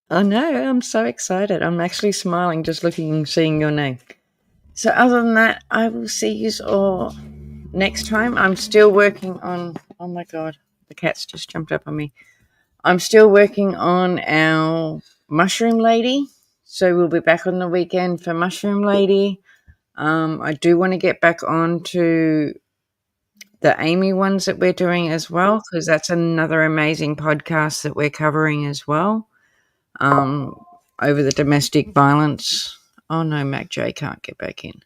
I know, I'm so excited. I'm actually smiling just seeing your name. So other than that, I will see you all next time. I'm still working on, oh my God, the cat's just jumped up on me. I'm still working on our Mushroom Lady. So we'll be back on the weekend for Mushroom Lady. I do want to get back on to the Amy ones that we're doing as well, because that's another amazing podcast that we're covering as well. Over the domestic violence. Oh no, Macjay can't get back in.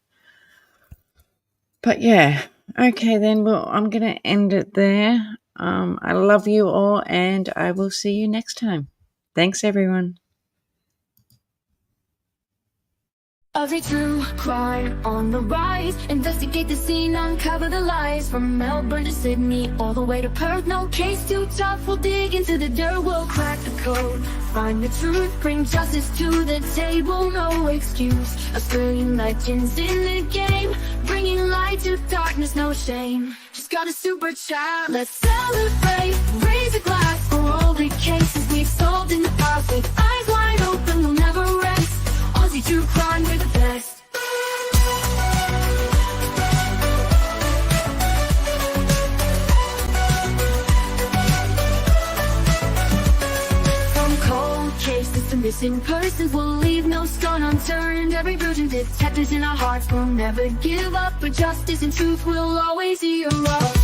But yeah, okay then. Well, I'm going to end it there. I love you all, and I will see you next time. Thanks, everyone. Aussie true crime on the rise. Investigate the scene, uncover the lies. From Melbourne to Sydney, all the way to Perth. No case too tough, we'll dig into the dirt. We'll crack the code, find the truth, bring justice to the table. No excuse, Australian legends in the game, bringing light to darkness, no shame. Just got a super chat, let's celebrate. Raise a glass for all the cases we've solved in the past. With eyes wide open, we'll never rest. Aussie true crime, we're the best. From cold cases to missing persons, we'll leave no stone unturned. Every virgin detectives in our hearts will never give up. But justice and truth will always hear us.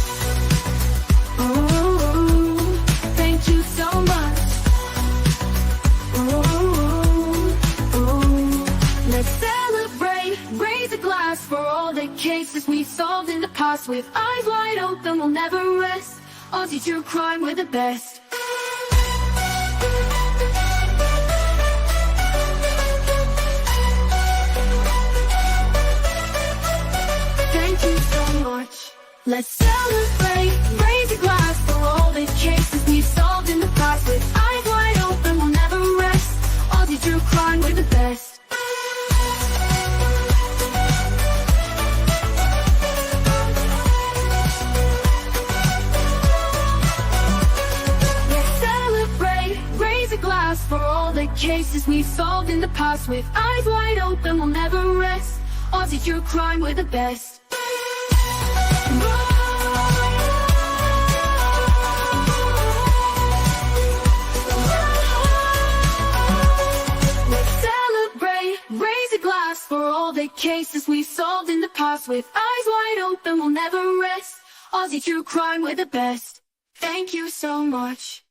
Ooh, thank you so much. Let's celebrate, raise a glass for all the cases we solved in the past. With eyes wide open, we'll never rest. Aussie true crime, we're the best. Thank you so much. Let's celebrate, raise a glass for all the cases we've solved in the past. With eyes wide open, we'll never rest. Aussie true crime, we're the best. For all the cases we've solved in the past. With eyes wide open, we'll never rest. Aussie true crime, we're the best. Let's celebrate, raise a glass for all the cases we've solved in the past. With eyes wide open, we'll never rest. Aussie true crime, we're the best. Thank you so much.